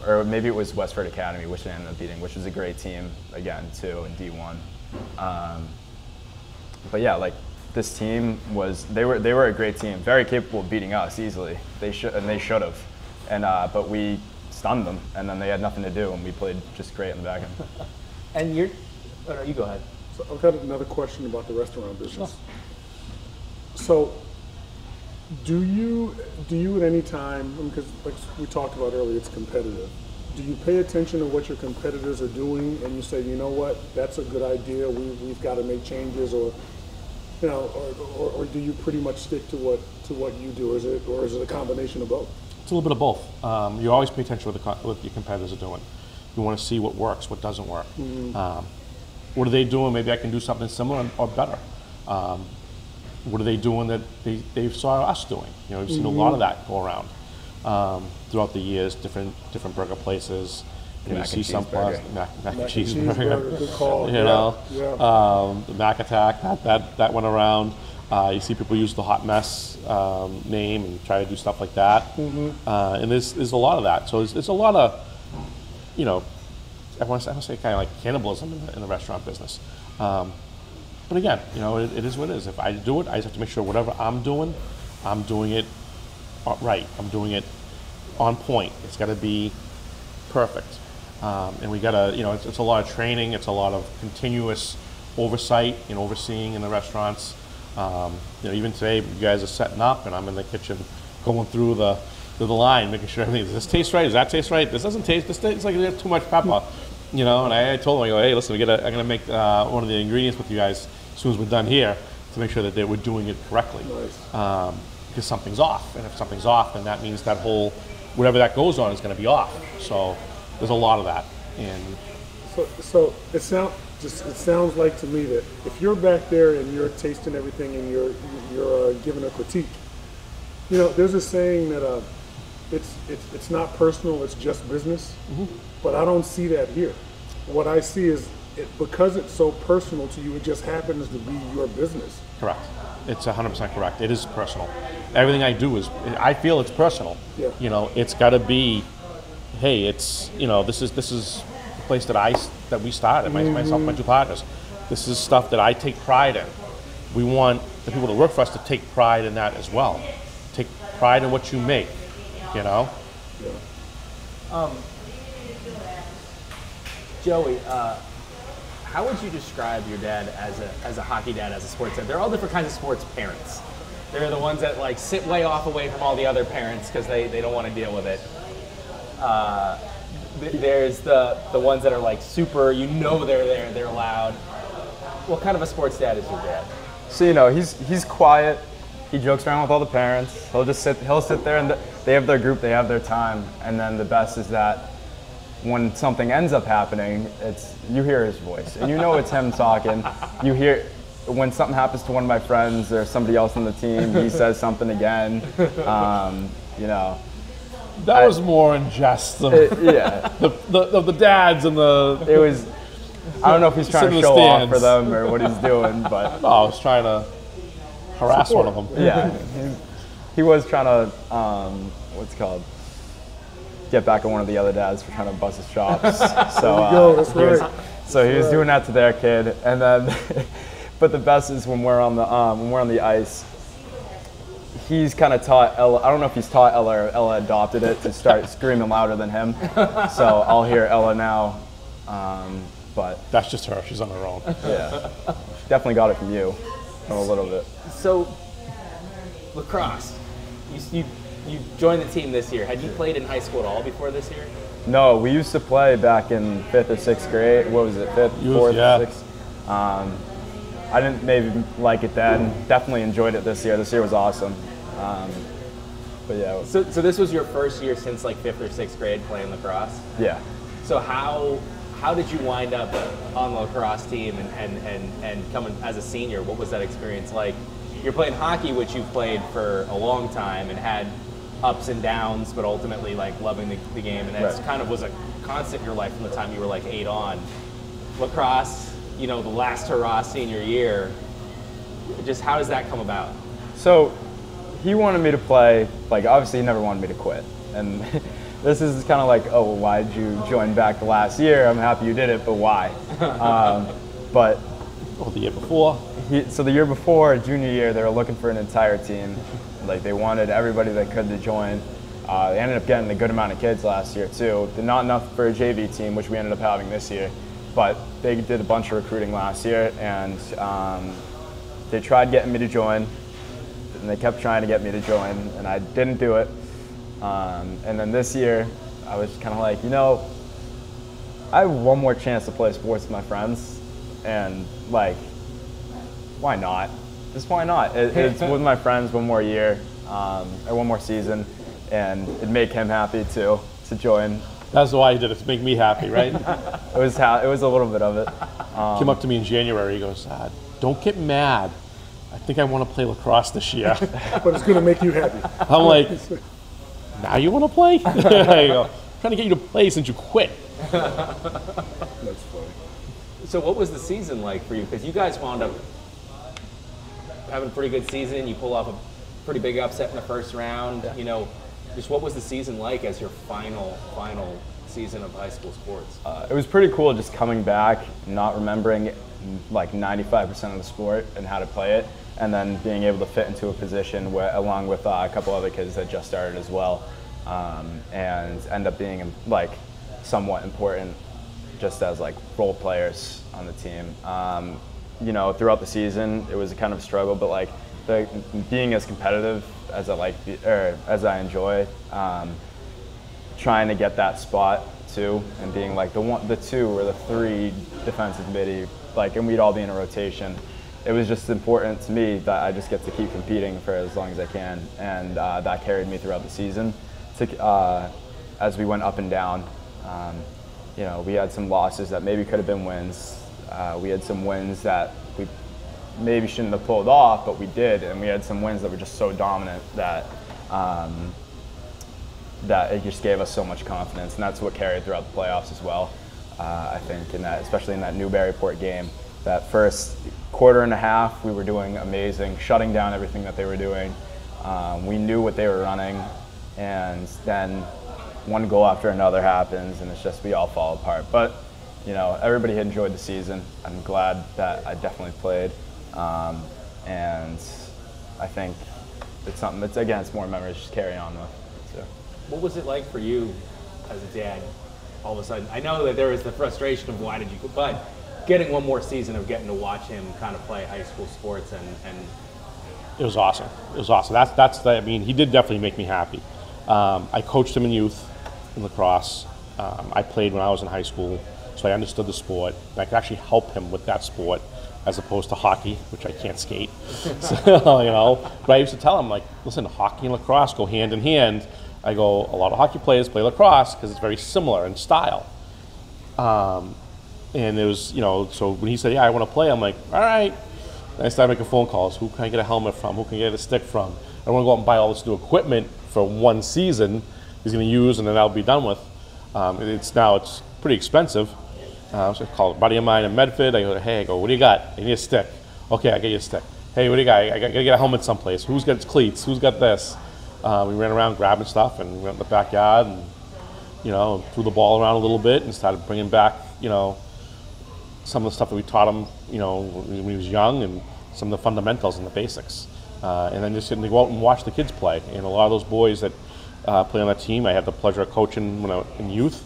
Speaker 4: Or maybe it was Westford Academy, which they ended up beating, which is a great team, again, too, in D1. But yeah, like this team they were a great team, very capable of beating us easily. They should have. And but we stunned them, and then they had nothing to do, and we played just great in the back end.
Speaker 1: And no, you go ahead.
Speaker 3: So I've got another question about the restaurant business. So, do you at any time, because like we talked about earlier, it's competitive. Do you pay attention to what your competitors are doing, and you say, you know what, that's a good idea. We've got to make changes, or you know, or do you pretty much stick to what you do? Is it a combination of both?
Speaker 2: It's a little bit of both. You always pay attention to what your competitors are doing. You want to see what works, what doesn't work. What are they doing? Maybe I can do something similar or better. What are they doing that they saw us doing? You know, we've seen a lot of that go around throughout the years. Different burger places. You know, you see some mac and cheeseburger.
Speaker 3: Good call.
Speaker 2: You know, the Mac Attack that went around. You see people use the Hot Mess name and try to do stuff like that. And there's a lot of that. So there's a lot of, you know, I want to say kind of like cannibalism in the restaurant business. But again, you know, it is what it is. If I do it, I just have to make sure whatever I'm doing it right. I'm doing it on point. It's got to be perfect. And we got to, you know, it's a lot of training. It's a lot of continuous oversight and overseeing in the restaurants. You know, even today, you guys are setting up, and I'm in the kitchen going through the line, making sure everything, does this taste right? Does that taste right? This doesn't taste, this tastes like there's too much pepper. You know, and I told them, I go, hey, listen, I'm going to make one of the ingredients with you guys as soon as we're done here to make sure that we're doing it correctly. Nice. Because something's off. And if something's off, then that means that whole, whatever that goes on is going to be off. So there's a lot of that. And
Speaker 3: so it sounds like to me that if you're back there and you're tasting everything and you're giving a critique, you know, there's a saying that it's not personal, it's just business. But I don't see that here. What I see is because it's so personal to you, it just happens to be your business.
Speaker 2: Correct. It's 100% correct. It is personal. Everything I do I feel it's personal.
Speaker 3: Yeah.
Speaker 2: You know, it's got to be, hey, it's, you know, this is the place that we started, myself, my two partners. This is stuff that I take pride in. We want the people that work for us to take pride in that as well. Take pride in what you make, you know?
Speaker 3: Yeah.
Speaker 1: Joey, how would you describe your dad as a hockey dad, as a sports dad? They're all different kinds of sports parents. They're the ones that like sit way off away from all the other parents because they don't want to deal with it. There's the ones that are like super, you know they're there, they're loud. What kind of a sports dad is your dad?
Speaker 4: So, you know, he's quiet. He jokes around with all the parents. He'll sit there and they have their group, they have their time. And then the best is that when something ends up happening, you hear his voice, and you know it's him talking. You hear when something happens to one of my friends or somebody else on the team, he says something again. You know,
Speaker 2: that was more in jest.
Speaker 4: Yeah,
Speaker 2: the dads and the.
Speaker 4: It was. I don't know if he's trying to show off for them or what he's doing, but
Speaker 2: I was trying to harass one of them.
Speaker 4: Yeah, he was trying to what's it called? Get back at one of the other dads for trying to bust his chops. So
Speaker 3: that's right.
Speaker 4: He was doing that to their kid, and then, but the best is when we're on the ice. He's kind of taught Ella. I don't know if he's taught Ella or Ella adopted it to start screaming louder than him. So I'll hear Ella now, but
Speaker 2: that's just her. She's on her own.
Speaker 4: Yeah, definitely got it from you, a little bit.
Speaker 1: So lacrosse, you joined the team this year. Had you played in high school at all before this year?
Speaker 4: No, we used to play back in 5th or 6th grade. What was it, 5th, 4th,
Speaker 2: yeah.
Speaker 4: 6th? I didn't maybe like it then. Definitely enjoyed it this year. This year was awesome. But yeah.
Speaker 1: So this was your first year since like 5th or 6th grade playing lacrosse?
Speaker 4: Yeah.
Speaker 1: So how did you wind up on the lacrosse team and coming as a senior? What was that experience like? You're playing hockey, which you've played for a long time and had ups and downs, but ultimately like loving the game, and that's kind of was a constant in your life from the time you were like 8 on. Lacrosse, you know, the last hurrah senior year, just how does that come about?
Speaker 4: So he wanted me to play. Like, obviously, he never wanted me to quit. And this is kind of like, oh, well, why did you join back the last year? I'm happy you did it, but why? But
Speaker 2: the year before.
Speaker 4: So the year before, junior year, they were looking for an entire team. Like, they wanted everybody they could to join. They ended up getting a good amount of kids last year too. Not enough for a JV team, which we ended up having this year. But they did a bunch of recruiting last year, and they tried getting me to join, and they kept trying to get me to join, and I didn't do it. And then this year, I was kind of like, you know, I have one more chance to play sports with my friends, and like, why not? Just why not? It's with my friends one more year, or one more season, and it'd make him happy too to join.
Speaker 2: That's why he did it, to make me happy, right?
Speaker 4: It was a little bit of it.
Speaker 2: Came up to me in January, he goes, don't get mad. I think I want to play lacrosse this year.
Speaker 3: But it's going to make you happy.
Speaker 2: I'm like, now you want to play? I go, I'm trying to get you to play since you quit.
Speaker 3: That's funny.
Speaker 1: So what was the season like for you? Because you guys wound up having a pretty good season. You pull off a pretty big upset in the first round. You know, just what was the season like as your final season of high school sports?
Speaker 4: It was pretty cool just coming back, not remembering like 95% of the sport and how to play it, and then being able to fit into a position where, along with a couple other kids that just started as well, and end up being like somewhat important just as like role players on the team. You know, throughout the season, it was a kind of a struggle, but like being as competitive as as I enjoy, trying to get that spot too, and being like the two or the three defensive midi, like, and we'd all be in a rotation. It was just important to me that I just get to keep competing for as long as I can, and that carried me throughout the season. As we went up and down, you know, we had some losses that maybe could have been wins. We had some wins that we maybe shouldn't have pulled off, but we did, and we had some wins that were just so dominant that that it just gave us so much confidence, and that's what carried throughout the playoffs as well. I think, especially in that Newburyport game, that first quarter and a half, we were doing amazing, shutting down everything that they were doing. We knew what they were running, and then one goal after another happens, and it's just we all fall apart. But you know, everybody had enjoyed the season. I'm glad that I definitely played, and I think it's something that's, again, it's more memories just carry on with. So.
Speaker 1: What was it like for you as a dad? All of a sudden, I know that there was the frustration of why did you, but getting one more season of getting to watch him kind of play high school sports and
Speaker 2: it was awesome. It was awesome. I mean, he did definitely make me happy. I coached him in youth in lacrosse. I played when I was in high school, so I understood the sport. I could actually help him with that sport as opposed to hockey, which I can't skate. So, you know, but I used to tell him, like, listen, hockey and lacrosse go hand in hand. I go, a lot of hockey players play lacrosse because it's very similar in style. And it was, you know, so when he said, yeah, I want to play, I'm like, all right. And I started making phone calls. Who can I get a helmet from? Who can I get a stick from? I don't want to go out and buy all this new equipment for one season he's going to use and then I'll be done with. It's pretty expensive. So I called a buddy of mine in Medford. I go, hey, what do you got? I need a stick. Okay, I get you a stick. Hey, what do you got? I got to get a helmet someplace. Who's got cleats? Who's got this? We ran around grabbing stuff and went in the backyard and, you know, threw the ball around a little bit and started bringing back, you know, some of the stuff that we taught him, you know, when he was young, and some of the fundamentals and the basics. And then just getting to go out and watch the kids play. And a lot of those boys that play on that team, I had the pleasure of coaching when I was in youth,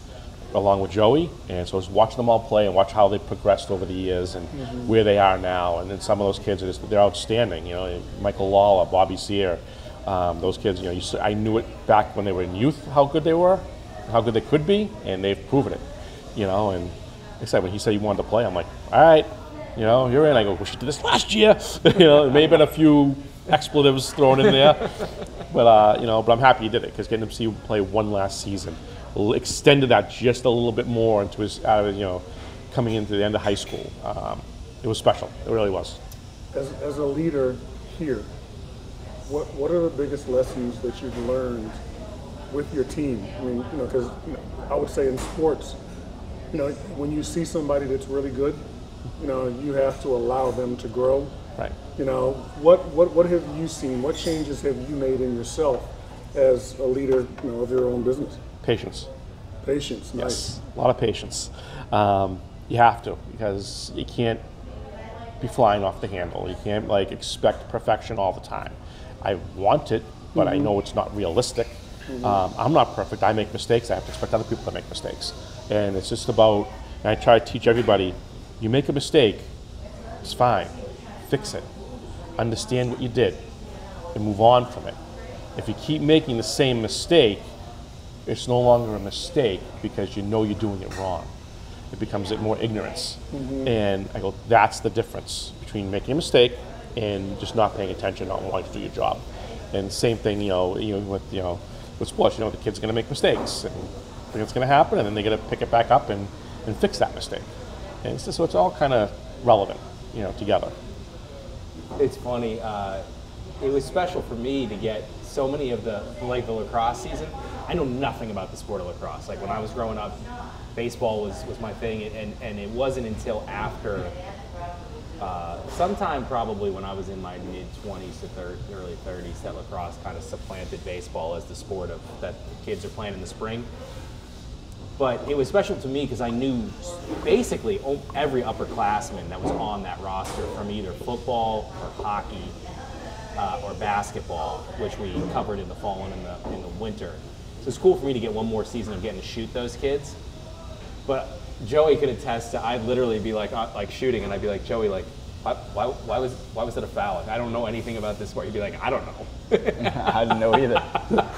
Speaker 2: along with Joey. And so I was watching them all play and watch how they progressed over the years and where they are now. And then some of those kids, they're outstanding. You know, Michael Lawler, Bobby Sear, those kids, you know, I knew it back when they were in youth, how good they were, how good they could be, and they've proven it, you know. And like I said, when he said he wanted to play, I'm like, all right, you know, you're in. I go, well, she did this last year. You know, there may have been a few expletives thrown in there, but you know, but I'm happy he did it because getting to see him play one last season extended that just a little bit more into his, you know, coming into the end of high school. It was special. It really was.
Speaker 3: As a leader here, what are the biggest lessons that you've learned with your team? I mean, you know, because I would say in sports, you know, when you see somebody that's really good, you know, you have to allow them to grow
Speaker 2: Right.
Speaker 3: You know, what have you seen? What changes have you made in yourself as a leader, you know, of your own business?
Speaker 2: Patience.
Speaker 3: Patience, nice.
Speaker 2: Yes, a lot of patience. You have to, because you can't be flying off the handle. You can't like expect perfection all the time. I want it, but I know it's not realistic. I'm not perfect. I make mistakes. I have to expect other people to make mistakes. And it's just about, and I try to teach everybody, you make a mistake, it's fine. Fix it. Understand what you did and move on from it. If you keep making the same mistake, it's no longer a mistake because you know you're doing it wrong. It becomes more ignorance. And I go, that's the difference between making a mistake and just not paying attention, not wanting to do your job. And same thing, with sports, the kids are going to make mistakes, and it's going to happen, and then they got to pick it back up and fix that mistake. And it's just, so it's all kind of relevant, together.
Speaker 1: It's funny. It was special for me to get so many of the lacrosse season. I know nothing about the sport of lacrosse. Like when I was growing up, baseball was my thing, and it wasn't until after, sometime probably when I was in my mid-20s to early 30s, that lacrosse kind of supplanted baseball as the sport that the kids are playing in the spring. But it was special to me because I knew basically every upperclassman that was on that roster, from either football or hockey or basketball, which we covered in the fall and in the winter. So it's cool for me to get one more season of getting to shoot those kids. But Joey could attest to, I'd literally be like shooting, and I'd be like, Joey, like, why was it a foul? Like, I don't know anything about this sport. You'd be like, I don't know.
Speaker 4: I didn't know either.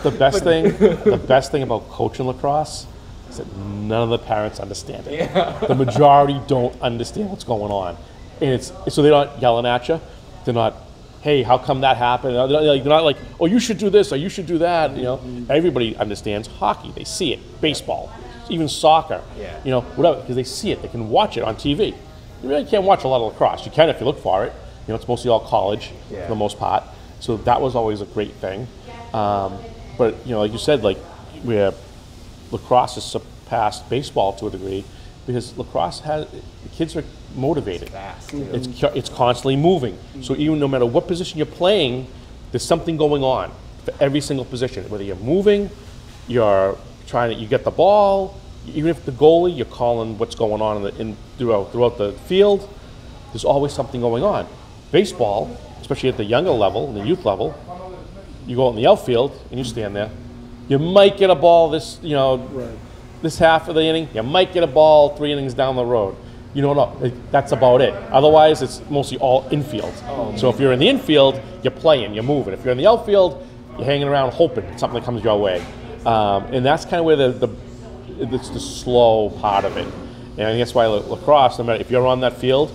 Speaker 2: The best thing about coaching lacrosse is that none of the parents understand it.
Speaker 1: Yeah.
Speaker 2: The majority don't understand what's going on, and so they're not yelling at you. They're not, hey, how come that happened? They're not like, oh, you should do this or you should do that. Everybody understands hockey. They see it. Baseball, even soccer.
Speaker 1: Yeah.
Speaker 2: Whatever, because they see it. They can watch it on TV. You really can't watch a lot of lacrosse. You can if you look for it. It's mostly all college for the most part. So that was always a great thing. But like you said, like where lacrosse has surpassed baseball to a degree, because lacrosse the kids are motivated.
Speaker 1: Fast,
Speaker 2: it's constantly moving. So even no matter what position you're playing, there's something going on for every single position. Whether you're moving, you get the ball. Even if the goalie, you're calling what's going on throughout the field. There's always something going on. Baseball, especially at the younger level, the youth level, you go out in the outfield and you stand there. You might get a ball this half of the inning. You might get a ball 3 innings down the road. That's about it. Otherwise, it's mostly all infield. So if you're in the infield, you're playing, you're moving. If you're in the outfield, you're hanging around hoping something comes your way. And that's kind of where it's the slow part of it. And I think that's why lacrosse, no matter if you're on that field,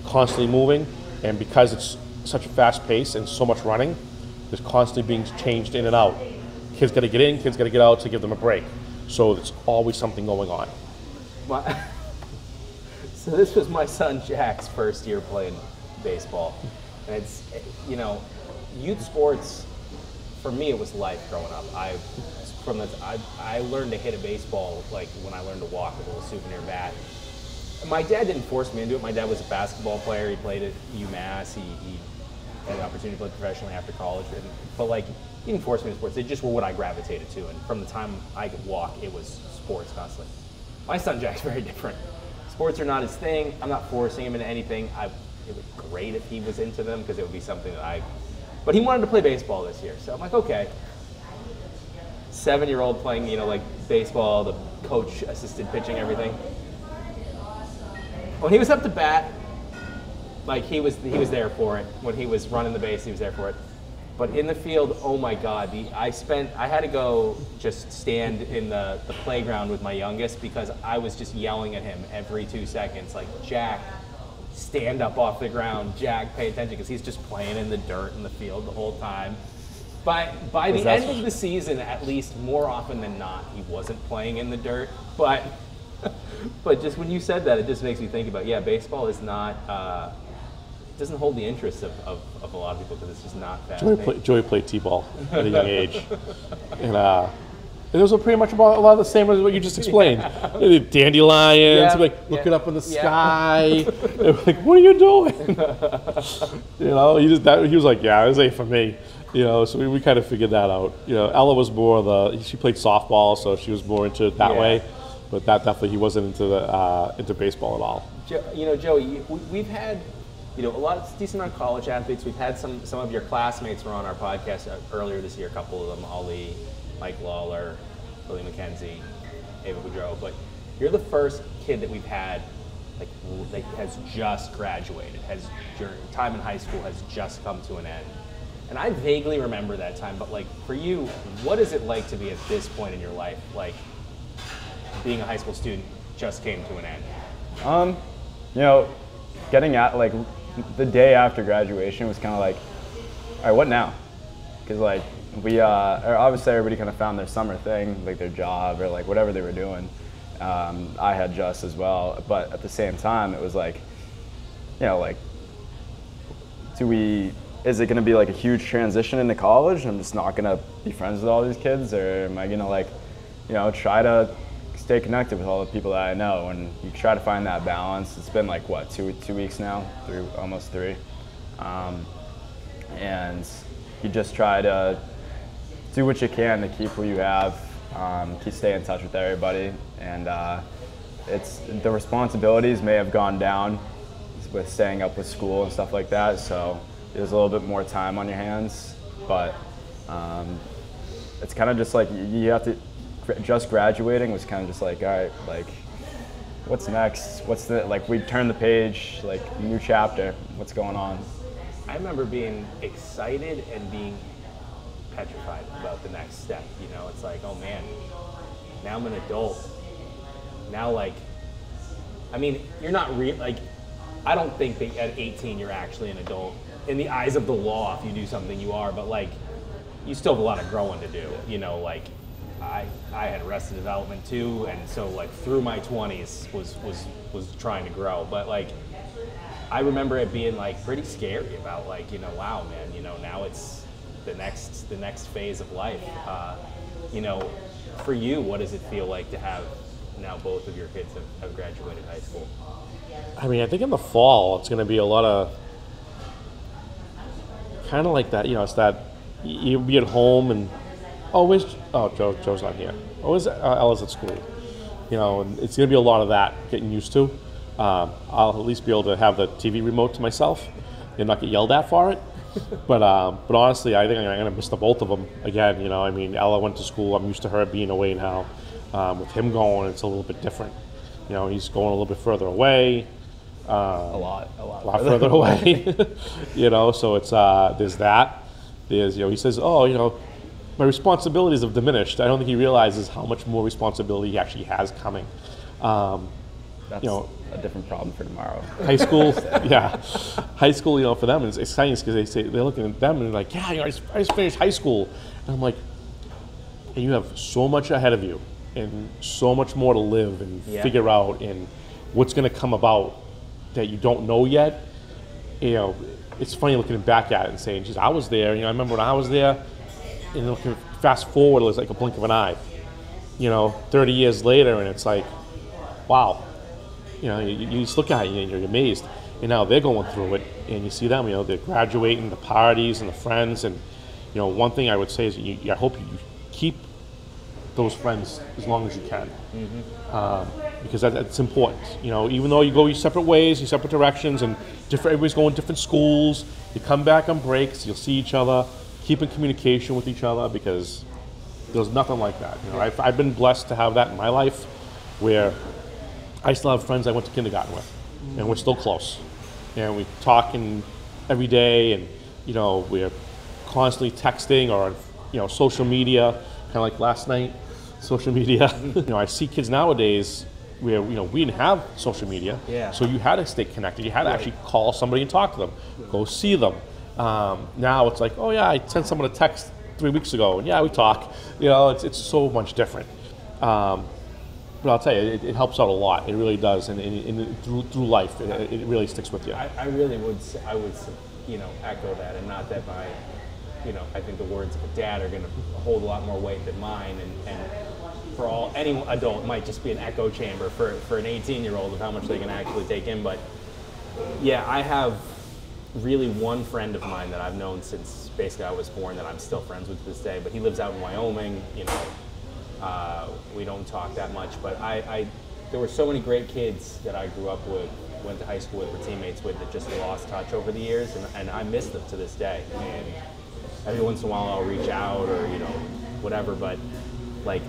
Speaker 2: constantly moving, and because it's such a fast pace and so much running, there's constantly being changed in and out. Kids got to get in, kids got to get out to give them a break. So there's always something going on.
Speaker 1: So this was my son Jack's first year playing baseball. And it's, youth sports, for me, it was life growing up. I learned to hit a baseball like when I learned to walk with a little souvenir bat. My dad didn't force me into it. My dad was a basketball player. He played at UMass. He had an opportunity to play professionally after college. But he didn't force me into sports. They just were what I gravitated to. And from the time I could walk, it was sports constantly. My son Jack's very different. Sports are not his thing. I'm not forcing him into anything. It would be great if he was into them because it would be something that but he wanted to play baseball this year. So I'm like, okay. 7-year-old playing, baseball, the coach assisted pitching, everything. When he was up to bat, he was there for it. When he was running the base, he was there for it. But in the field, oh my God, I had to go just stand in the playground with my youngest because I was just yelling at him every 2 seconds, like, Jack, stand up off the ground. Jack, pay attention, because he's just playing in the dirt in the field the whole time. By the end of the season, at least more often than not, he wasn't playing in the dirt. But just when you said that, it just makes me think about, baseball is not, it doesn't hold the interest of a lot of people because it's just not fast.
Speaker 2: Joey played t-ball at a young age. And And those are pretty much about a lot of the same as what you just explained. Dandelions, like looking up in the sky. They were like, "What are you doing?" You know, he was like, "Yeah, this ain't for me." You know, so we kind of figured that out. You know, Ella was more she played softball, so she was more into it that way. But that definitely, he wasn't into baseball at all.
Speaker 1: You know, Joey, we've had, you know, a lot of decent amount of college athletes. We've had some of your classmates were on our podcast earlier this year. A couple of them, Ali, Mike Lawler, Billy McKenzie, Ava Boudreau. But you're the first kid that we've had that has just graduated, your time in high school has just come to an end. And I vaguely remember that time, but like for you, what is it like to be at this point in your life? Like being a high school student just came to an end.
Speaker 4: You know, getting at like the day after graduation was kind of like, all right, what now? Because like obviously everybody kind of found their summer thing, like their job or like whatever they were doing. I had just as well, but at the same time, it was like, you know, like, is it going to be like a huge transition into college? I'm just not going to be friends with all these kids, or am I going to like, you know, try to stay connected with all the people that I know? And you try to find that balance. It's been like what, two weeks now, almost 3, and you just try to do what you can to keep who you have, stay in touch with everybody, and it's the responsibilities may have gone down with staying up with school and stuff like that. So there's a little bit more time on your hands, but it's kind of just like you have to. Just graduating was kind of just like, all right, like, what's next? We turn the page, like, new chapter. What's going on?
Speaker 1: I remember being excited and being petrified about the next step. You know, it's like, oh man, now I'm an adult. Now, like, I mean, you're not like, I don't think that at 18 you're actually an adult. In the eyes of the law, if you do something, you are, but like, you still have a lot of growing to do. You know, like, I had Arrested Development too, and so like through my 20s was trying to grow. But like, I remember it being like pretty scary about like, you know, wow, man, you know, now it's the next phase of life. You know, for you, what does it feel like to have now both of your kids have graduated high school?
Speaker 2: I mean, I think in the fall it's going to be a lot of kind of like that. You know, it's that you'll be at home and Joe's not here. Ella's at school. You know, and it's going to be a lot of that getting used to. I'll at least be able to have the TV remote to myself and not get yelled at for it. But honestly, I think I'm going to miss the both of them again. You know, I mean, Ella went to school. I'm used to her being away now. With him going, it's a little bit different. You know, he's going a little bit further away.
Speaker 4: A lot
Speaker 2: further away. You know, so it's there's that. There's, you know, he says, oh, you know, my responsibilities have diminished. I don't think he realizes how much more responsibility he actually has coming.
Speaker 4: That's, you know, a different problem for tomorrow.
Speaker 2: High school, yeah. High school, you know, for them, it's exciting because they're looking at them and they're like, yeah, you know, I just finished high school. And I'm like, and you have so much ahead of you and so much more to live and figure out and what's going to come about that you don't know yet. You know, it's funny looking back at it and saying, geez, I was there. You know, I remember when I was there. And looking fast forward, it's like a blink of an eye. You know, 30 years later, and it's like, wow. You know, you just look at it and you're amazed. And now they're going through it, and you see them. You know, they're graduating, the parties and the friends. And you know, one thing I would say is, I hope you keep those friends as long as you can, because that's important. You know, even though you go your separate ways, your separate directions, and everybody's going different schools. You come back on breaks, you'll see each other. Keep in communication with each other, because there's nothing like that. You know, I've been blessed to have that in my life, where I still have friends I went to kindergarten with, and we're still close, and we talk every day, and you know, we're constantly texting or, you know, social media, kind of like last night, social media. You know, I see kids nowadays where, you know, we didn't have social media, so you had to stay connected. You had to actually call somebody and talk to them, go see them. Now it's like, oh yeah, I sent someone a text 3 weeks ago, and yeah, we talk. You know, it's so much different. But I'll tell you, it helps out a lot. It really does, and through life, it really sticks with you.
Speaker 1: I really would, you know, echo that, and not that you know, I think the words of a dad are going to hold a lot more weight than mine, and for any adult, it might just be an echo chamber for an 18-year-old of how much they can actually take in. But yeah, I have really one friend of mine that I've known since basically I was born that I'm still friends with to this day, but he lives out in Wyoming. You know, we don't talk that much, but there were so many great kids that I grew up with, went to high school with, were teammates with, that just lost touch over the years, and I miss them to this day. And every once in a while I'll reach out, or, you know, whatever, but like,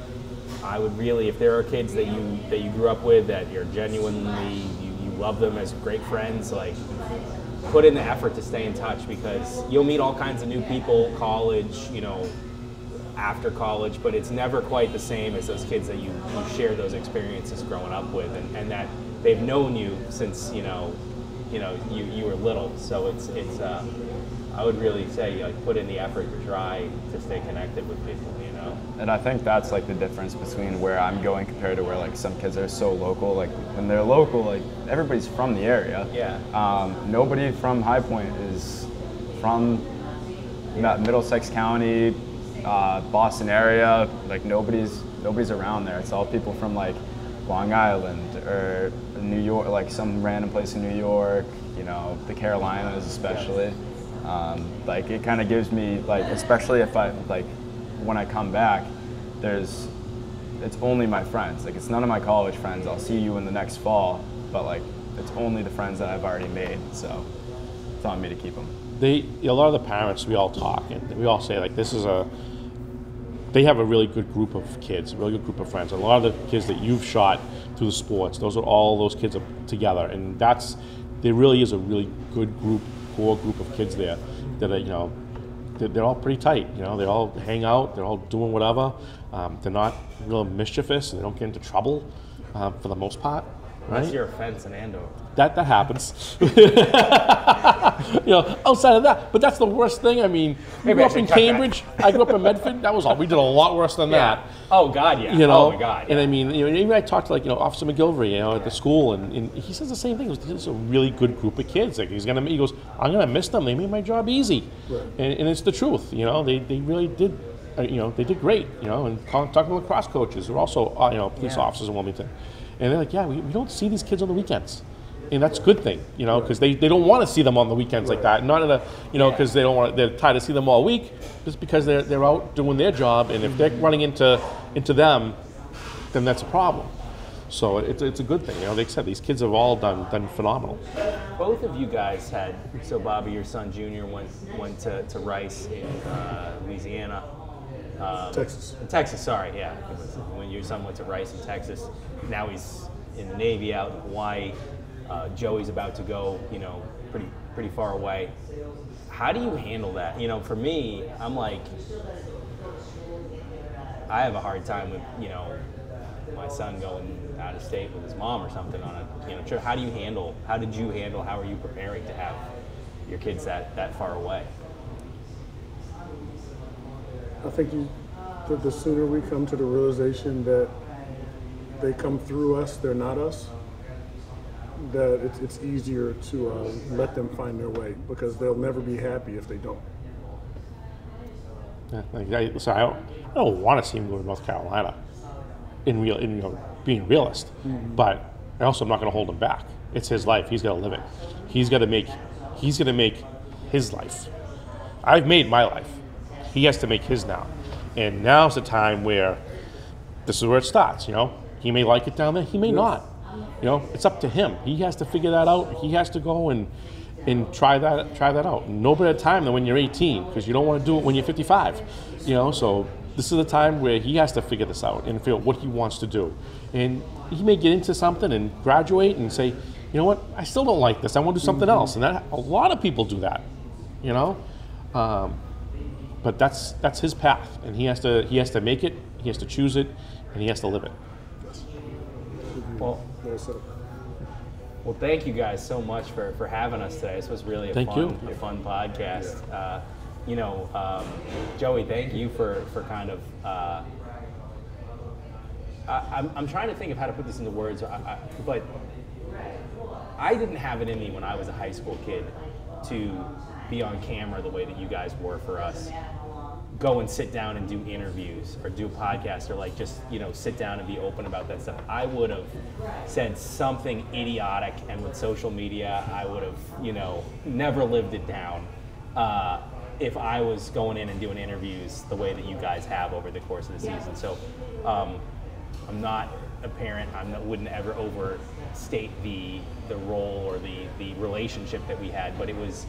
Speaker 1: I would really, if there are kids that you grew up with, that you're genuinely, you love them as great friends, like, put in the effort to stay in touch, because you'll meet all kinds of new people, college, you know, after college, but it's never quite the same as those kids that you share those experiences growing up with, and that they've known you since, you were little. So it's I would really say, like, put in the effort to try to stay connected with people, you know.
Speaker 4: And I think that's like the difference between where I'm going compared to where like some kids are so local. Like when they're local, like everybody's from the area.
Speaker 1: Yeah.
Speaker 4: Nobody from High Point is from Middlesex County, Boston area. Like nobody's around there. It's all people from like Long Island or New York, like some random place in New York, you know, the Carolinas especially. Like it kind of gives me, like, especially if I, like, when I come back, it's only my friends. Like, it's none of my college friends. I'll see you in the next fall, but like, it's only the friends that I've already made. So it's on me to keep them.
Speaker 2: A lot of the parents, we all talk, and we all say, like, they have a really good group of kids, a really good group of friends. A lot of the kids that you've shot through the sports, those kids are together, and there really is a really good core group of kids there that are, you know, they're all pretty tight. You know, they all hang out, they're all doing whatever. They're not real mischievous, and they don't get into trouble for the most part. Right?
Speaker 1: Unless you're a fence in Andover.
Speaker 2: That happens. You know, outside of that, but that's the worst thing. I mean, we grew up in Cambridge. I grew up in Medford. That was all. We did a lot worse than that.
Speaker 1: Oh God, yeah.
Speaker 2: You know,
Speaker 1: oh my God. Yeah.
Speaker 2: And I mean, you know, even I talked to, like, you know, Officer McGilvery, you know, at the school, and he says the same thing. It's a really good group of kids. Like he goes, I'm gonna miss them. They made my job easy, right. and it's the truth. You know, they really did. You know, they did great. You know, and talking to lacrosse coaches who are also you know, police officers in Wilmington, and they're like, yeah, we don't see these kids on the weekends. And that's a good thing, you know, because they don't want to see them on the weekends like that. Not because they're tired to see them all week, just because they're out doing their job, and if they're running into them, then that's a problem. So it's a good thing, you know. They said these kids have all done phenomenal.
Speaker 1: Both of you guys had, so Bobby, your son Junior went to Rice in Louisiana. Texas, sorry, yeah. When your son went to Rice in Texas, now he's in the Navy out in Hawaii. Joey's about to go, you know, pretty far away. How do you handle that? You know, for me, I'm like, I have a hard time with, you know, my son going out of state with his mom or something on a, you know, trip. How did you handle, how are you preparing to have your kids that far away?
Speaker 3: I think the sooner we come to the realization that they come through us, they're not us, that it's easier to let them find their way, because they'll never be happy if they don't.
Speaker 2: Yeah, I don't want to see him go to North Carolina, in you know, being realist, but I also am not going to hold him back. It's his life. He's got to live it. He's got to make his life. I've made my life. He has to make his now, and now's the time where this is where it starts. You know, he may like it down there. He may not. You know, it's up to him. He has to figure that out. He has to go and try that out. No better time than when you're 18, because you don't want to do it when you're 55. You know, so this is the time where he has to figure this out and figure out what he wants to do. And he may get into something and graduate and say, you know what, I still don't like this. I want to do something else. And a lot of people do that. You know, but that's his path, and he has to make it. He has to choose it, and he has to live it.
Speaker 1: Well, thank you guys so much for having us today. This was really a fun podcast. You know, Joey, thank you for kind of. I'm trying to think of how to put this into words, but I didn't have it in me when I was a high school kid to be on camera the way that you guys were for us, go and sit down and do interviews or do podcasts or like just, you know, sit down and be open about that stuff, I would have said something idiotic, and with social media, I would have, you know, never lived it down if I was going in and doing interviews the way that you guys have over the course of the season. So I'm not a parent. Wouldn't ever overstate the role or the relationship that we had, but it was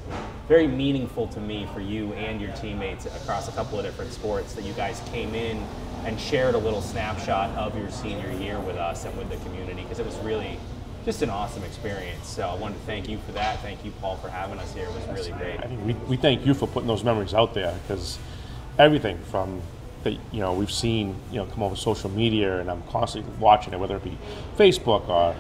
Speaker 1: very meaningful to me for you and your teammates across a couple of different sports that you guys came in and shared a little snapshot of your senior year with us and with the community, because it was really just an awesome experience. So I wanted to thank you for that. Thank you, Paul, for having us here. It was really great.
Speaker 2: I think we thank you for putting those memories out there, because everything from that, you know, we've seen, you know, come over social media, and I'm constantly watching it, whether it be Facebook or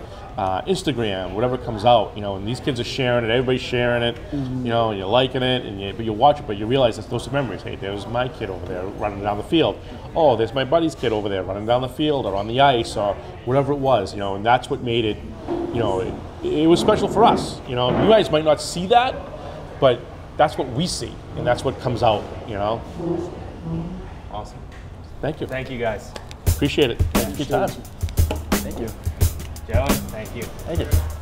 Speaker 2: Instagram, whatever comes out, you know, and these kids are sharing it, everybody's sharing it, you know, and you're liking it, and but you watch it, but you realize that those are memories. Hey, there's my kid over there running down the field. Oh, there's my buddy's kid over there running down the field or on the ice or whatever it was, you know, and that's what made it, you know, it was special for us. You know, you guys might not see that, but that's what we see, and that's what comes out, you know.
Speaker 1: Awesome.
Speaker 2: Thank you.
Speaker 1: Thank you, guys.
Speaker 2: Appreciate it. Thank you for your time.
Speaker 1: Thank you. Joe, thank you.
Speaker 2: Thank you.